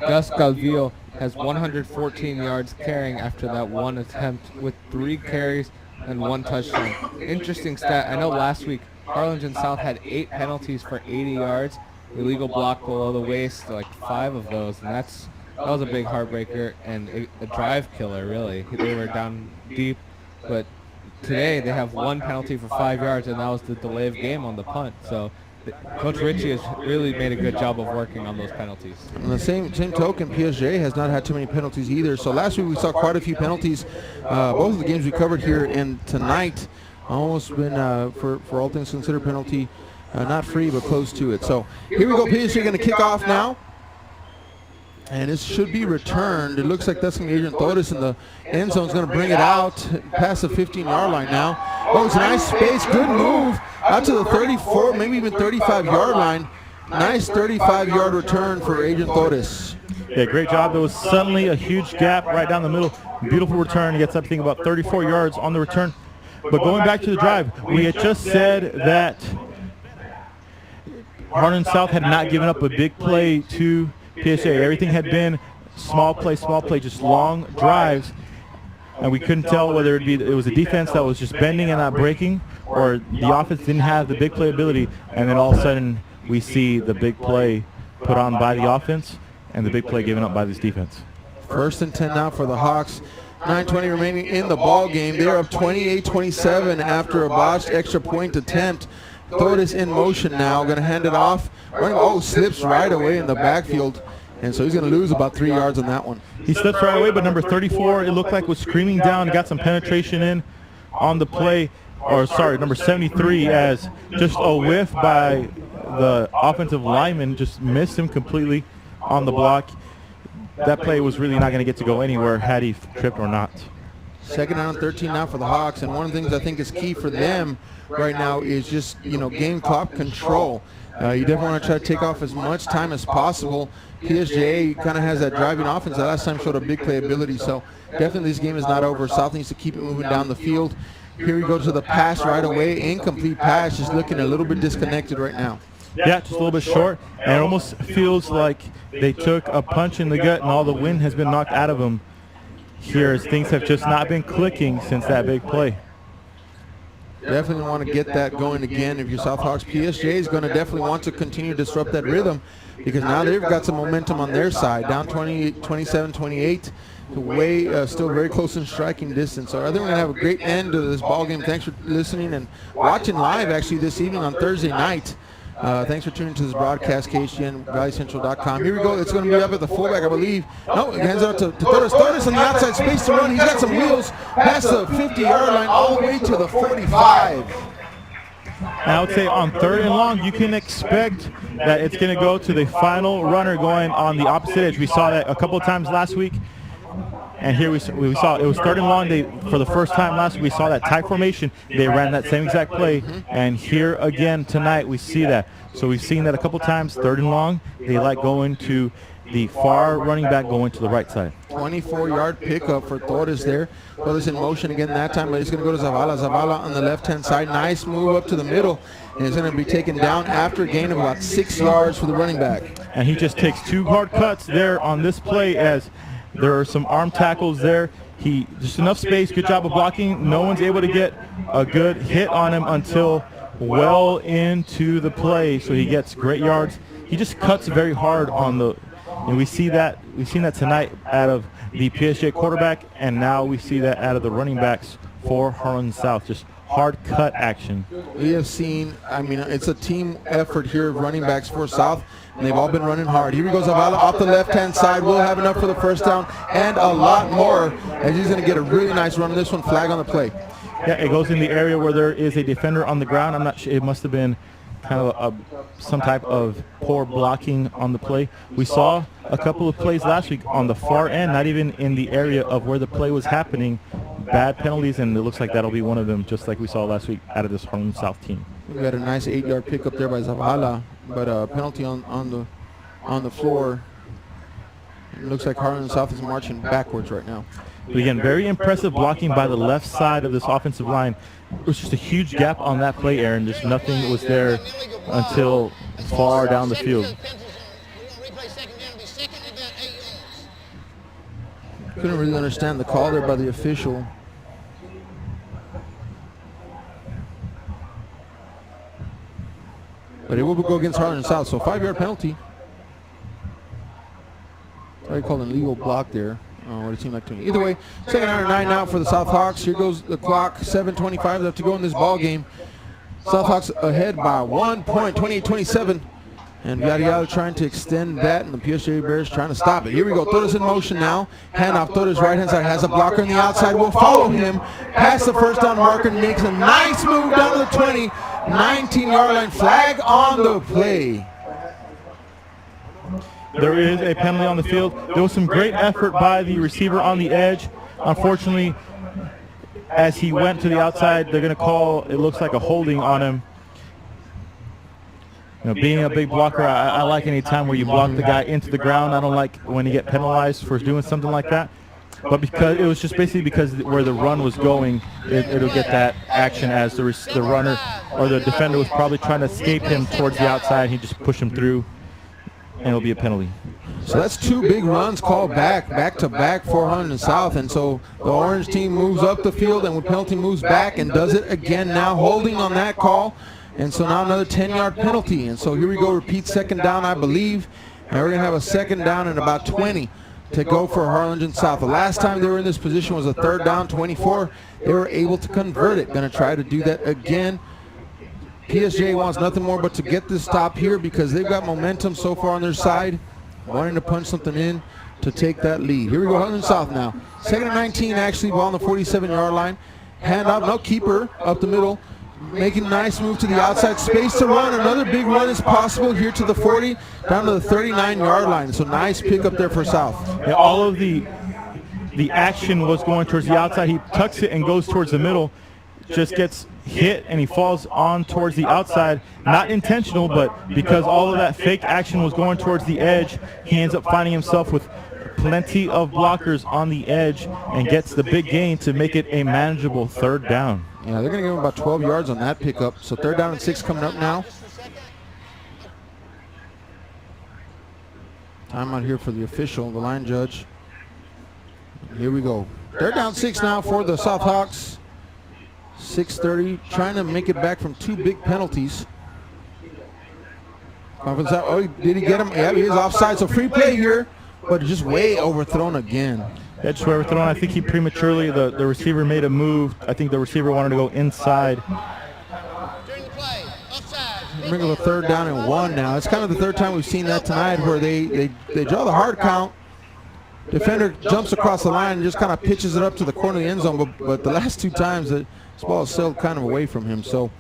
Gus Calvillo has 114 yards carrying after that one attempt with 3 carries and 1 touchdown. Interesting stat. I know last week Harlingen South had 8 penalties for 80 yards. Illegal block below the waist, like 5 of those, and that was a big heartbreaker and a drive killer, really. They were down deep, but today they have 1 penalty for 5 yards, and that was the delay of game on the punt. So Coach Ritchie has really made a good job of working on those penalties. On the same token, PSJA has not had too many penalties either. So last week we saw quite a few penalties. Both of the games we covered here, and tonight almost been, for all things considered, penalty not free but close to it. So here we go. PSJA going to kick off now. And this should be returned. It looks like that's going to be Adrian Torres in the end zone. Is going to bring it out past the 15-yard line now. Oh, it's a nice space. Good move out to the 34, maybe even 35-yard line. Nice 35-yard return for Adrian Torres. Yeah, great job. There was suddenly a huge gap right down the middle. Beautiful return. He gets up, I think, about 34 yards on the return. But going back to the drive, we had just said that Harlingen South had not given up a big play to PSJA. Everything had been small play, just long drives, and we couldn't tell whether it was a defense that was just bending and not breaking, or the offense didn't have the big play ability. And then all of a sudden, we see the big play put on by the offense and the big play given up by this defense. 1st and 10 now for the Hawks. 9:20 remaining in the ball game. They are up 28-27 after a botched extra point attempt. Torres in motion now, going to hand it off slips right away in the backfield. And so he's going to lose about 3 yards on that one. He slips right away, but number 34, it looked like was screaming down, got some penetration in on the play. Or sorry, number 73, as just a whiff by the offensive lineman just missed him completely on the block. That play was really not going to get to go anywhere had he tripped or not. Second down and 13 now for the Hawks, and one of the things I think is key for them right now is just, game clock control. You definitely want to try to take off as much time as possible. PSJA kind of has that driving offense. The last time showed a big playability, so definitely this game is not over. South needs to keep it moving down the field. Here we go to the pass right away. Incomplete pass, just looking a little bit disconnected right now. Yeah, just a little bit short, and it almost feels like they took a punch in the gut and all the wind has been knocked out of them here, as things have just not been clicking since that big play. Definitely want to get that going again if you're South Hawks. PSJA is going to definitely want to continue to disrupt that rhythm, because now they've got some momentum on their side, down 27-28. Still very close in striking distance. So I think we're going to have a great end to this ball game. Thanks for listening and watching live actually this evening on Thursday night. Thanks for tuning to this broadcast, KHGN, ValleyCentral.com. Here we go. It's going to be up at the fullback, I believe. No, it hands out to Torres. Torres on the outside, space to run. He's got some wheels past the 50-yard line all the way to the 45. I would say on 3rd and long, you can expect that it's going to go to the final runner going on the opposite edge. We saw that a couple of times last week. And here we saw it was 3rd and long. For the first time last week, we saw that tight formation. They ran that same exact play. And here again tonight, we see that. So we've seen that a couple times, 3rd and long. They like going to the far running back going to the right side. 24-yard pickup for Torres there. Torres in motion again that time, but he's going to go to Zavala. Zavala on the left-hand side. Nice move up to the middle. And it's going to be taken down after a gain of about 6 yards for the running back. And he just takes 2 hard cuts there on this play, as there are some arm tackles there. Just enough space, good job of blocking. No one's able to get a good hit on him until well into the play, so he gets great yards. He just cuts very hard on the, and we've seen that tonight out of the PSJA quarterback, and now we see that out of the running backs for Harlingen South. Just hard cut action. We have seen, it's a team effort here of running backs for South, and they've all been running hard. Here we go, Zavala off the left-hand side. We'll have enough for the first down and a lot more, as he's going to get a really nice run on this one. Flag on the play. Yeah, it goes in the area where there is a defender on the ground. I'm not sure. It must have been kind of some type of poor blocking on the play. We saw a couple of plays last week on the far end, not even in the area of where the play was happening. Bad penalties, and it looks like that'll be one of them, just like we saw last week out of this Harlingen South team. We got a nice 8-yard pickup there by Zavala, but a penalty on the floor. It looks like Harlingen South is marching backwards right now. But again, very impressive blocking by the left side of this offensive line. It was just a huge gap on that play, Aaron. Just nothing was there until far down the field. Couldn't really understand the call there by the official. But it will go against Harlingen South, so 5-yard penalty. I called an illegal block there. What it seemed like to me. Either way, 2nd down and 9 now for the South Hawks. Here goes the clock, 7:25 left to go in this ball game. South Hawks ahead by 1 point, 28-27. And Vial trying to extend that, and the PSJA Bears trying to stop it. Here we go. Torres in motion now. Handoff. Torres right-hand side has a blocker on the outside. Will follow him past the first down marker. Makes a nice move down to the 20. 19-yard line. Flag on the play. There is a penalty on the field. There was some great effort by the receiver on the edge. Unfortunately, as he went to the outside, they're going to call, it looks like, a holding on him. Being a big blocker, I like any time where you block the guy into the ground. I don't like when you get penalized for doing something like that. But because it was just basically because where the run was going, it'll get that action, as the runner or the defender was probably trying to escape him towards the outside. He just pushed him through, and it'll be a penalty. So that's 2 big runs called back to back for Harlingen South, and so the orange team moves up the field, and with penalty moves back and does it again now, holding on that call. And so now another 10-yard penalty. And so here we go, repeat 2nd down, I believe. And we're going to have a 2nd down and about 20 to go for Harlingen South. The last time they were in this position was a 3rd down, 24. They were able to convert it. Going to try to do that again. PSJA wants nothing more but to get this stop here because they've got momentum so far on their side, wanting to punch something in to take that lead. Here we go, Harlingen South now. Second and 19, actually, ball on the 47-yard line. Hand off, no keeper up the middle. Making a nice move to the outside, space to run. Another big run is possible here to the 40, down to the 39-yard line. So nice pick up there for South. Yeah, all of the action was going towards the outside. He tucks it and goes towards the middle, just gets hit and he falls on towards the outside. Not intentional, but because all of that fake action was going towards the edge, he ends up finding himself with plenty of blockers on the edge and gets the big gain to make it a manageable third down. Yeah, they're going to give him about 12 yards on that pickup. So third down and 6 coming up now. Timeout here for the official, the line judge. Here we go. Third down 6 now for the South Hawks. 6:30, trying to make it back from 2 big penalties. Conference out. Oh, did he get him? Yeah, he is offside. So free play here, but just way overthrown again. That's where overthrown. I think he prematurely, the receiver made a move. I think the receiver wanted to go inside. Bring up a third down and 1 now. It's kind of the third time we've seen that tonight where they draw the hard count. Defender jumps across the line and just kind of pitches it up to the corner of the end zone. But the last 2 times, this ball is sailed kind of away from him. So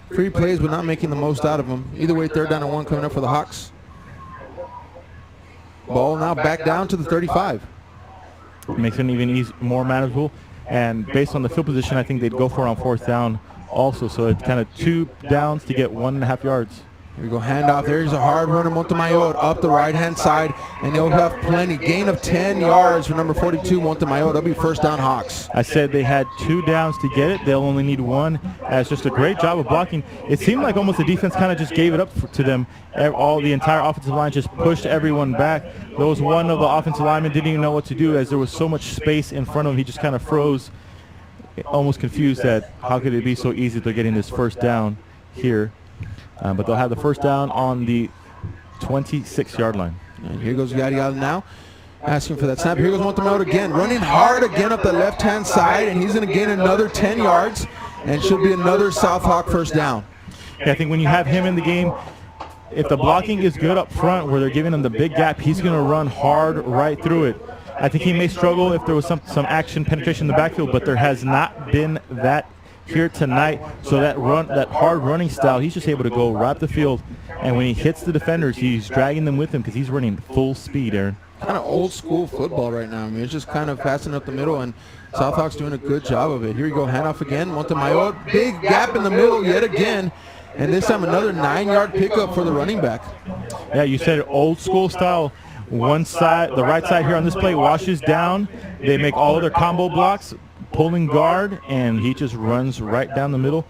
free plays, but not making the most out of them. Either way, third down and 1 coming up for the Hawks. Ball now back down to the 35. Makes it even more manageable. And based on the field position, I think they'd go for it on fourth down also. So it's kind of 2 downs to get 1.5 yards. Here we go, handoff. There's a hard runner, Montemayor, up the right-hand side, and they'll have plenty. Gain of 10 yards for number 42, Montemayor. That'll be first down Hawks. I said they had 2 downs to get it. They'll only need 1. As just a great job of blocking. It seemed like almost the defense kind of just gave it up to them. The entire offensive line just pushed everyone back. There was one of the offensive linemen didn't even know what to do as there was so much space in front of him. He just kind of froze, almost confused that how could it be so easy they're getting this first down here. But they'll have the first down on the 26-yard line. And here goes Vial now, asking for that snap. Here goes Montemayor again, running hard again up the left-hand side, and he's going to gain another 10 yards, and should be another South Hawk first down. Yeah, I think when you have him in the game, if the blocking is good up front where they're giving him the big gap, he's going to run hard right through it. I think he may struggle if there was some action penetration in the backfield, but there has not been that here tonight. So that hard running style, he's just able to go right up the field, and when he hits the defenders, he's dragging them with him because he's running full speed, Aaron. Kind of old school football right now. I mean, it's just kind of passing up the middle, and South Hawks doing a good job of it. Here we go, handoff again. Montemayor, big gap in the middle yet again, and this time another 9-yard pickup for the running back. Yeah, you said old school style. One side, the right side here on this play washes down. They make all of their combo blocks, pulling guard, and he just runs right down the middle.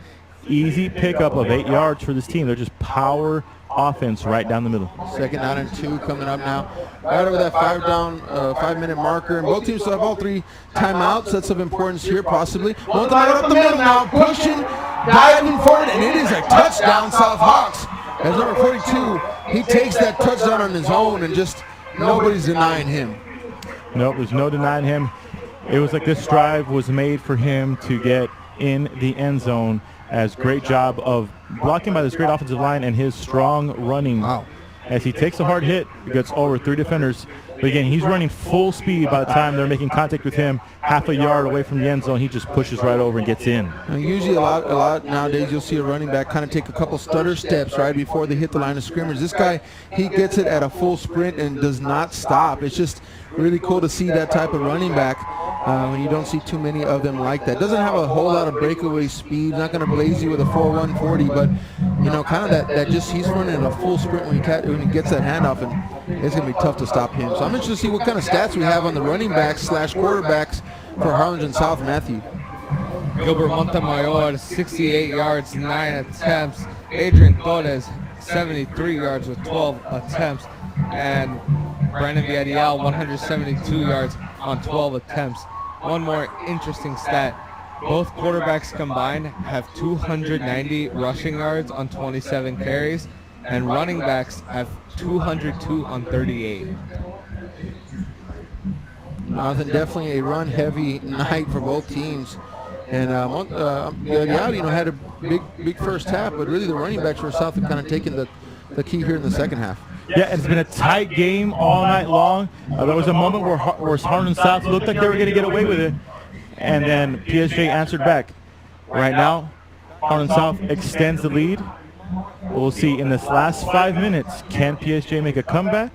Easy pickup of 8 yards for this team. They're just power offense right down the middle. Second down and 2 coming up now. Right over that 5-minute marker. And both teams still have all 3 timeouts. That's of importance here, possibly. Montemayor up the middle now, pushing, diving forward, and it is a touchdown, South Hawks. As number 42, he takes that touchdown on his own, and just nobody's denying him. Nope, there's no denying him. It was like this drive was made for him to get in the end zone. As great job of blocking by this great offensive line and his strong running. Wow. As he takes a hard hit, gets over 3 defenders. But again, he's running full speed by the time they're making contact with him. Half a yard away from the end zone, he just pushes right over and gets in. Now, usually a lot nowadays you'll see a running back kind of take a couple stutter steps right before they hit the line of scrimmage. This guy, he gets it at a full sprint and does not stop. It's just really cool to see that type of running back when you don't see too many of them like that. Doesn't have a whole lot of breakaway speed. Not going to blaze you with a 4.140, but you know, kind of that just he's running at a full sprint when he gets that handoff, and it's going to be tough to stop him. So I'm interested to see what kind of stats we have on the running backs / quarterbacks for Harlingen South. Matthew. Gilbert Montemayor, 68 yards, 9 attempts. Adrian Torres, 73 yards with 12 attempts. And Brandon Vial, 172 yards on 12 attempts. One more interesting stat. Both quarterbacks combined have 290 rushing yards on 27 carries, and running backs have 202 on 38. Definitely a run-heavy night for both teams. And Vial, had a big first half, but really the running backs for South have kind of taken the key here in the second half. Yeah, it's been a tight game all night long. There was a moment where Harlingen South looked like they were going to get away with it, and then PSJ answered back. Right now, Harlingen South extends the lead. We'll see in this last 5 minutes, can PSJ make a comeback,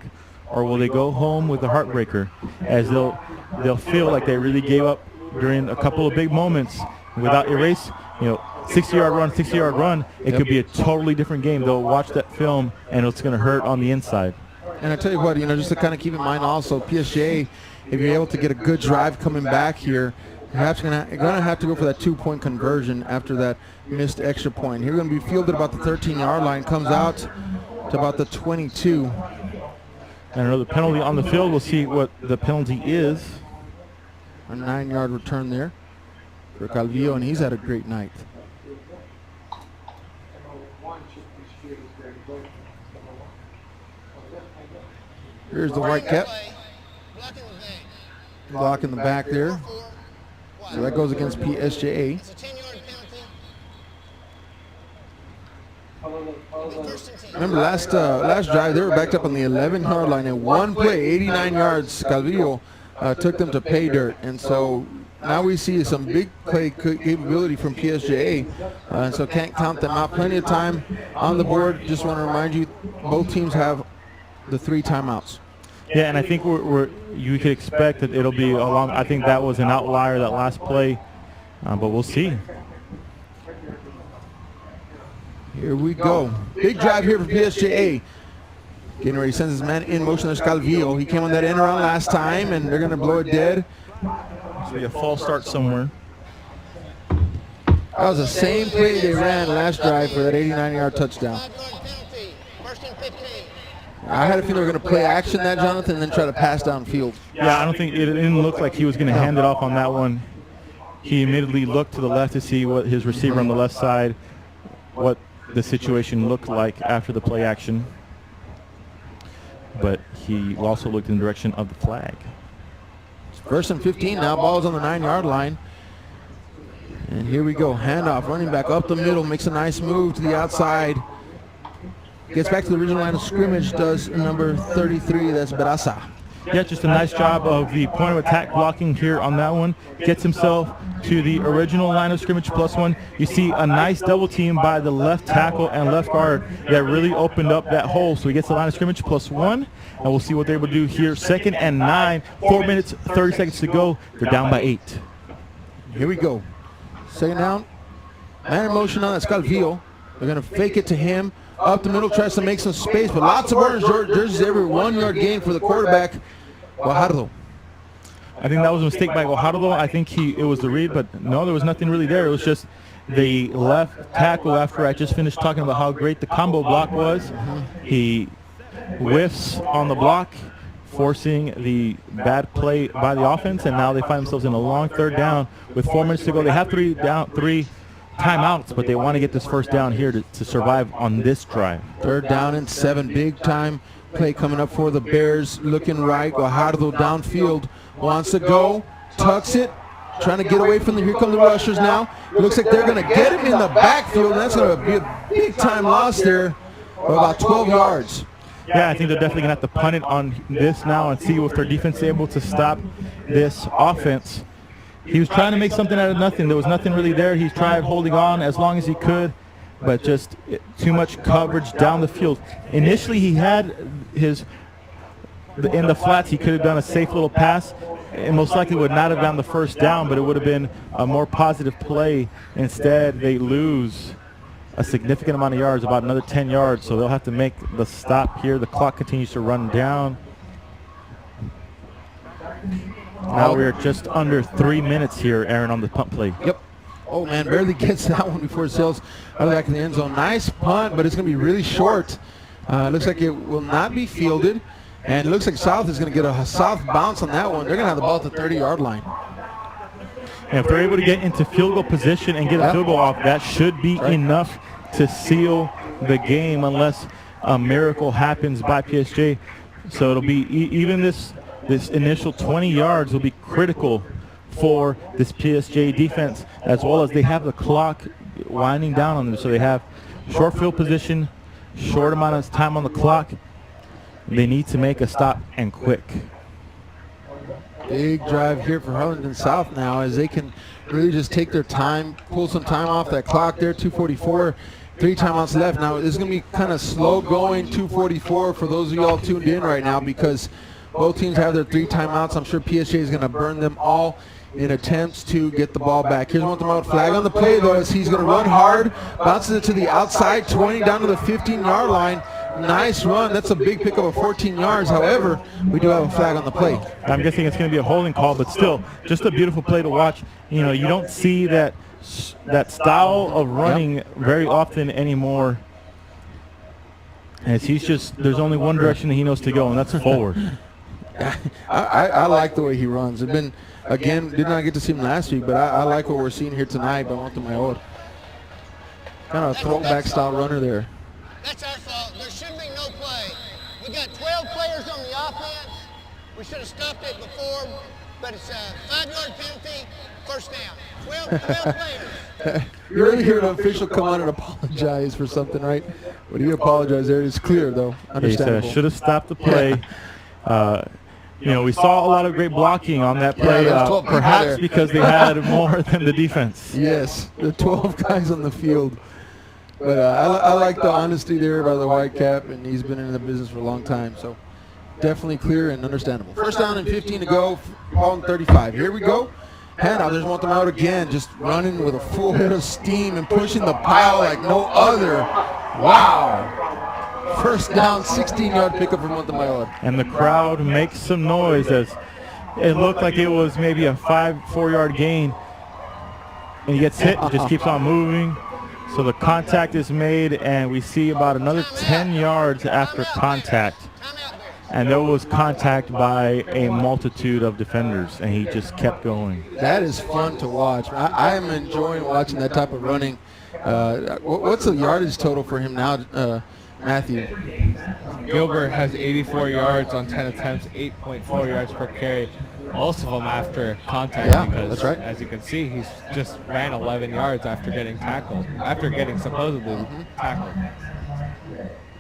or will they go home with a heartbreaker, as they'll feel like they really gave up during a couple of big moments without erase. 60-yard run, it could be a totally different game. They'll watch that film, and it's going to hurt on the inside. And I tell you what, just to kind of keep in mind also, PSJA, if you're able to get a good drive coming back here, perhaps you're going to have to go for that 2-point conversion after that missed extra point. Here we're going to be fielded about the 13-yard line, comes out to about the 22. And another penalty on the field. We'll see what the penalty is. A 9-yard return there for Calvillo, and he's had a great night. Here's the white cap. Block in the back there. So that goes against PSJA. Remember last drive, they were backed up on the 11-yard line. In one play, 89 yards, Calvillo took them to pay dirt. And so now we see some big play capability from PSJA. And so can't count them out. Plenty of time on the board. Just want to remind you, both teams have the 3 timeouts. Yeah, and I think you could expect that it'll be a long. I think that was an outlier, that last play, but we'll see. Here we go. Big drive here for PSJA. Getting ready, sends his man in motion. There's Calvillo. He came on that end around last time, and they're going to blow it dead. It's be a false start somewhere. That was the same play they ran last drive for that 89-yard touchdown. I had a feeling they were going to play action that, Jonathan, and then try to pass downfield. Yeah, I don't think it didn't look like he was going to hand it off on that one. He immediately looked to the left to see what his receiver on the left side, what the situation looked like after the play action. But he also looked in the direction of the flag. It's 1st and 15 now. Ball's on the 9-yard line. And here we go. Handoff, running back up the middle, makes a nice move to the outside. Gets back to the original line of scrimmage, does number 33, that's Beraza. Yeah, just a nice job of the point of attack blocking here on that one. Gets himself to the original line of scrimmage +1. You see a nice double team by the left tackle and left guard that really opened up that hole. So he gets the line of scrimmage +1, and we'll see what they're able to do here. 2nd and 9, 4 minutes, 30 seconds to go. They're down by 8. Here we go. 2nd down. Man in motion on that Calvillo. They're going to fake it to him. Up the middle, tries to make some space, but lots of orange jerseys every 1-yard gain for the quarterback, Guajardo. I think that was a mistake by Guajardo. I think it was the read, but no, there was nothing really there. It was just the left tackle after I just finished talking about how great the combo block was. He whiffs on the block, forcing the bad play by the offense, and now they find themselves in a long 3rd down with 4 minutes to go. They have 3 timeouts, but they want to get this 1st down here to survive on this drive. 3rd down and 7, big time play coming up for the Bears. Looking right, Guajardo downfield, wants to go, tucks it, trying to get away from here come the rushers now. Looks like they're going to get him in the backfield, and that's going to be a big time loss there of about 12 yards. Yeah, I think they're definitely going to have to punt it on this now and see if their defense is able to stop this offense. He was trying to make something out of nothing. There was nothing really there. He tried holding on as long as he could, but just too much coverage down the field. Initially, he had in the flats, he could have done a safe little pass. It most likely would not have gotten the 1st down, but it would have been a more positive play. Instead, they lose a significant amount of yards, about another 10 yards, so they'll have to make the stop here. The clock continues to run down. Now we're just under 3 minutes here, Aaron, on the punt play. Yep. Oh, man, barely gets that one before it sails out of the back of the end zone. Nice punt, but it's going to be really short. Looks like it will not be fielded, and it looks like South is going to get a soft bounce on that one. They're going to have the ball at the 30-yard line. And if they're able to get into field goal position and get a field goal off, that should be enough to seal the game unless a miracle happens by PSJ. So it'll be even this initial 20 yards will be critical for this PSJ defense, as well as they have the clock winding down on them. So they have short field position, short amount of time on the clock. They need to make a stop and quick. Big drive here for Harlingen South now, as they can really just take their time, pull some time off that clock there. 2:44, 3 timeouts left. Now, this is going to be kind of slow going, 2:44 for those of you all tuned in right now, because both teams have their 3 timeouts. I'm sure PSJ is going to burn them all in attempts to get the ball back. Here's one with flag on the play, though, as he's going to run hard, bounces it to the outside 20 down to the 15-yard line. Nice run. That's a big pickup of 14 yards. However, we do have a flag on the play. I'm guessing it's going to be a holding call, but still, just a beautiful play to watch. You know, you don't see that style of running very often anymore. As there's only one direction that he knows to go, and that's forward. I like the way he runs. Did not get to see him last week, but I like what we're seeing here tonight by Montemayor. Kind of a throwback style runner there. That's our fault. There should be no play. We got 12 players on the offense. We should have stopped it before, but it's a 5-yard penalty, first down. 12 players. You really hear an official come on and apologize for something, right? When he apologized there, it's clear, though. Understandable. He said, should have stopped the play. You know, we saw a lot of great blocking on that play, perhaps because they had more than the defense. Yes, the 12 guys on the field. But I like the honesty there by the white cap, and he's been in the business for a long time, so definitely clear and understandable. First down and 15 to go, ball and 35. Here we go. Handout, there's Montemayor again, just running with a full head of steam and pushing the pile like no other. Wow. First down, 16-yard pickup for Montemayor. And the crowd makes some noise as it looked like it was maybe a 4-yard gain. And he gets hit, just keeps on moving. So the contact is made, and we see about another 10 yards after contact. And there was contact by a multitude of defenders, and he just kept going. That is fun to watch. I am enjoying watching that type of running. What's the yardage total for him now, Matthew? Gilbert has 84 yards on 10 attempts, 8.4 yards per carry. Most of them after contact, because that's right. As you can see, he's just ran 11 yards after getting tackled, supposedly tackled.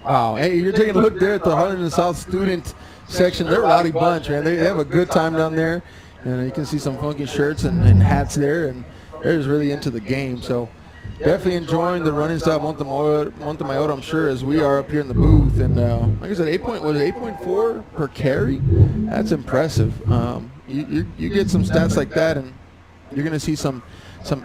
Wow, hey, you're taking a look there at the Harlingen South student section. They're a rowdy bunch, man. They have a good time down there, and you can see some funky shirts and hats there, and they're just really into the game. So definitely enjoying the running style of Montemayor, I'm sure, as we are up here in the booth. And like I said, 8.4 per carry? That's impressive. You get some stats like that, and you're going to see some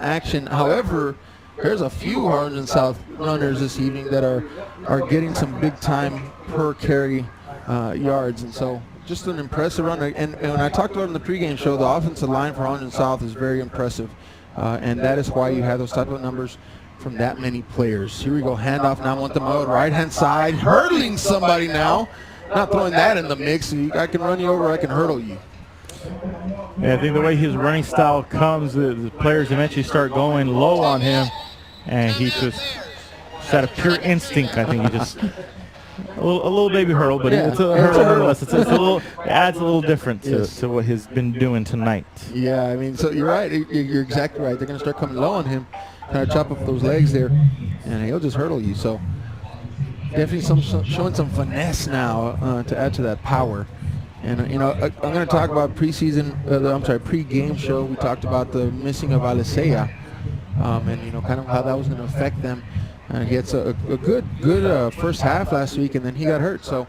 action. However, there's a few Harlingen South runners this evening that are getting some big time per carry yards, and so just an impressive run. And when I talked about it in the pregame show, the offensive line for Harlingen South is very impressive, and that is why you have those type of numbers from that many players. Here we go, handoff now, Montemayor, right-hand side, hurdling somebody now. Not throwing that in the mix. I can run you over, I can hurdle you. Yeah, I think the way his running style comes, the players eventually start going low on him, and he just out of pure instinct. I think he just a little baby hurdle, but it's a hurdle nonetheless. It adds a little different to what he's been doing tonight. Yeah, I mean, so you're right. You're exactly right. They're going to start coming low on him, kind of chop up those legs there, and he'll just hurdle you. So definitely showing some finesse now to add to that power. And, you know, I'm going to talk about pre-game show. We talked about the missing of Alisea, and, you know, kind of how that was going to affect them. He had a good first half last week, and then he got hurt. So,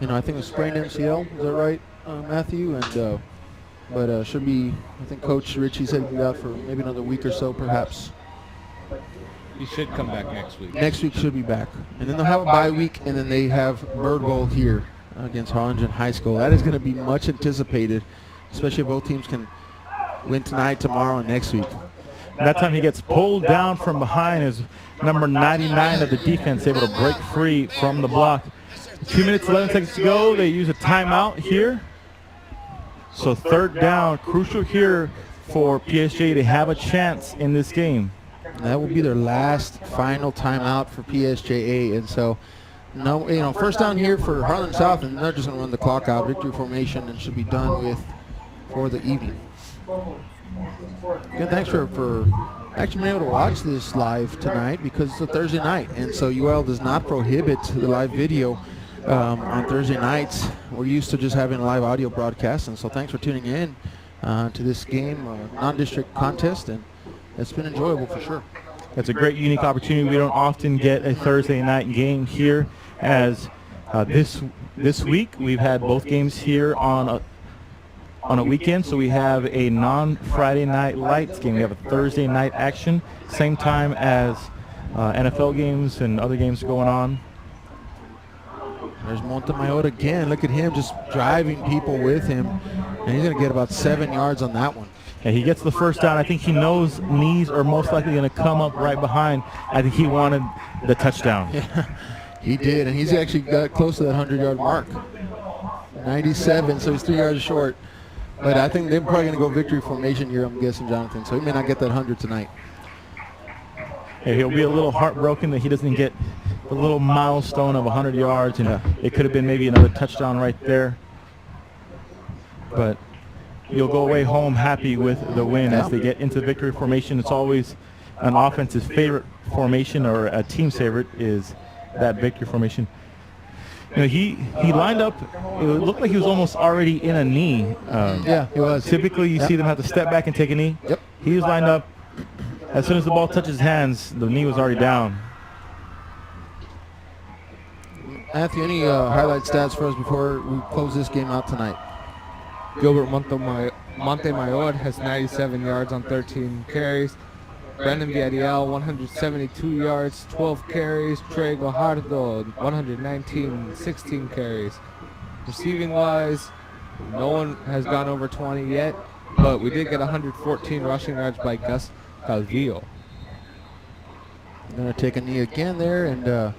you know, I think it was sprained MCL. Is that right, Matthew? And but should be, I think Coach Ritchie said he'll be out for maybe another week or so, perhaps. He should come back next week. Next week should be back. And then they'll have a bye week, and then they have Bird Bowl here against Harlingen High School. That is going to be much anticipated, especially if both teams can win tonight, tomorrow, and next week. And that time he gets pulled down from behind as number 99 of the defense able to break free from the block. 2 minutes, 11 seconds to go. They use a timeout here. So third down, crucial here for PSJA to have a chance in this game. That will be their last final timeout for PSJA, and so no, you know, first down here for Harlingen South, and they're just going to run the clock out, victory formation, and should be done with for the evening. Good, thanks for actually being able to watch this live tonight because it's a Thursday night, and so UL does not prohibit the live video on Thursday nights. We're used to just having a live audio broadcast, and so thanks for tuning in to this game, non-district contest, and it's been enjoyable for sure. It's a great, unique opportunity. We don't often get a Thursday night game here, as this week we've had both games here on a weekend, so we have a non-Friday night lights game. We have a Thursday night action, same time as NFL games and other games going on. There's Montemayor again. Look at him just driving people with him, and he's going to get about 7 yards on that one. And he gets the first down. I think he knows knees are most likely going to come up right behind. I think he wanted the touchdown. Yeah, he did, and he's actually got close to that 100-yard mark. 97, so he's 3 yards short. But I think they're probably going to go victory formation here, I'm guessing, Jonathan. So he may not get that 100 tonight. Hey, he'll be a little heartbroken that he doesn't get the little milestone of 100 yards, and it could have been maybe another touchdown right there. But you'll go away home happy with the win as they get into victory formation. It's always an offense's favorite formation, or a team's favorite is that victory formation. You know, he lined up. It looked like he was almost already in a knee. Yeah, he was. Typically, you see them have to step back and take a knee. Yep. He was lined up. As soon as the ball touches his hands, the knee was already down. Matthew, any highlight stats for us before we close this game out tonight? Gilbert Montemayor has 97 yards on 13 carries. Brandon Vial, 172 yards, 12 carries. Trey Guajardo, 119, 16 carries. Receiving wise, no one has gone over 20 yet, but we did get 114 rushing yards by Gus Calvillo. Going to take a knee again there, and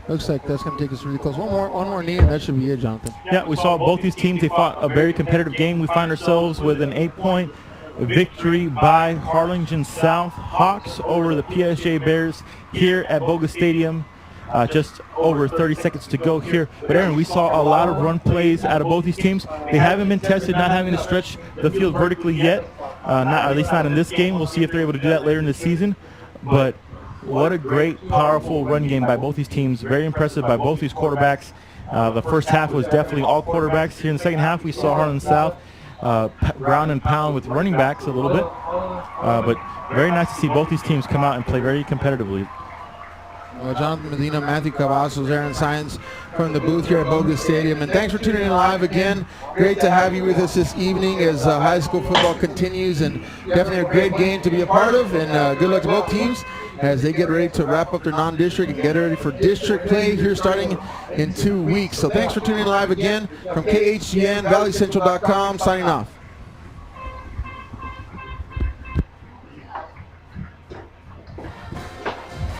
looks like that's going to take us really close. One more knee, and that should be it, Jonathan. Yeah, we saw both these teams. They fought a very competitive game. We find ourselves with an 8-point victory by Harlingen South Hawks over the PSJA Bears here at Boga Stadium. Just over 30 seconds to go here. But Aaron, we saw a lot of run plays out of both these teams. They haven't been tested, not having to stretch the field vertically yet. At least not in this game. We'll see if they're able to do that later in the season. But what a great, powerful run game by both these teams. Very impressive by both these quarterbacks. The first half was definitely all quarterbacks. Here in the second half, we saw Harlingen South ground and pound with running backs a little bit. But very nice to see both these teams come out and play very competitively. Well, Jonathan Medina, Matthew Cavazos, Aaron Sines from the booth here at Boga Stadium. And thanks for tuning in live again. Great to have you with us this evening as high school football continues, and definitely a great game to be a part of. And good luck to both teams as they get ready to wrap up their non-district and get ready for district play here starting in 2 weeks. So thanks for tuning in live again from KHGN, ValleyCentral.com, signing off.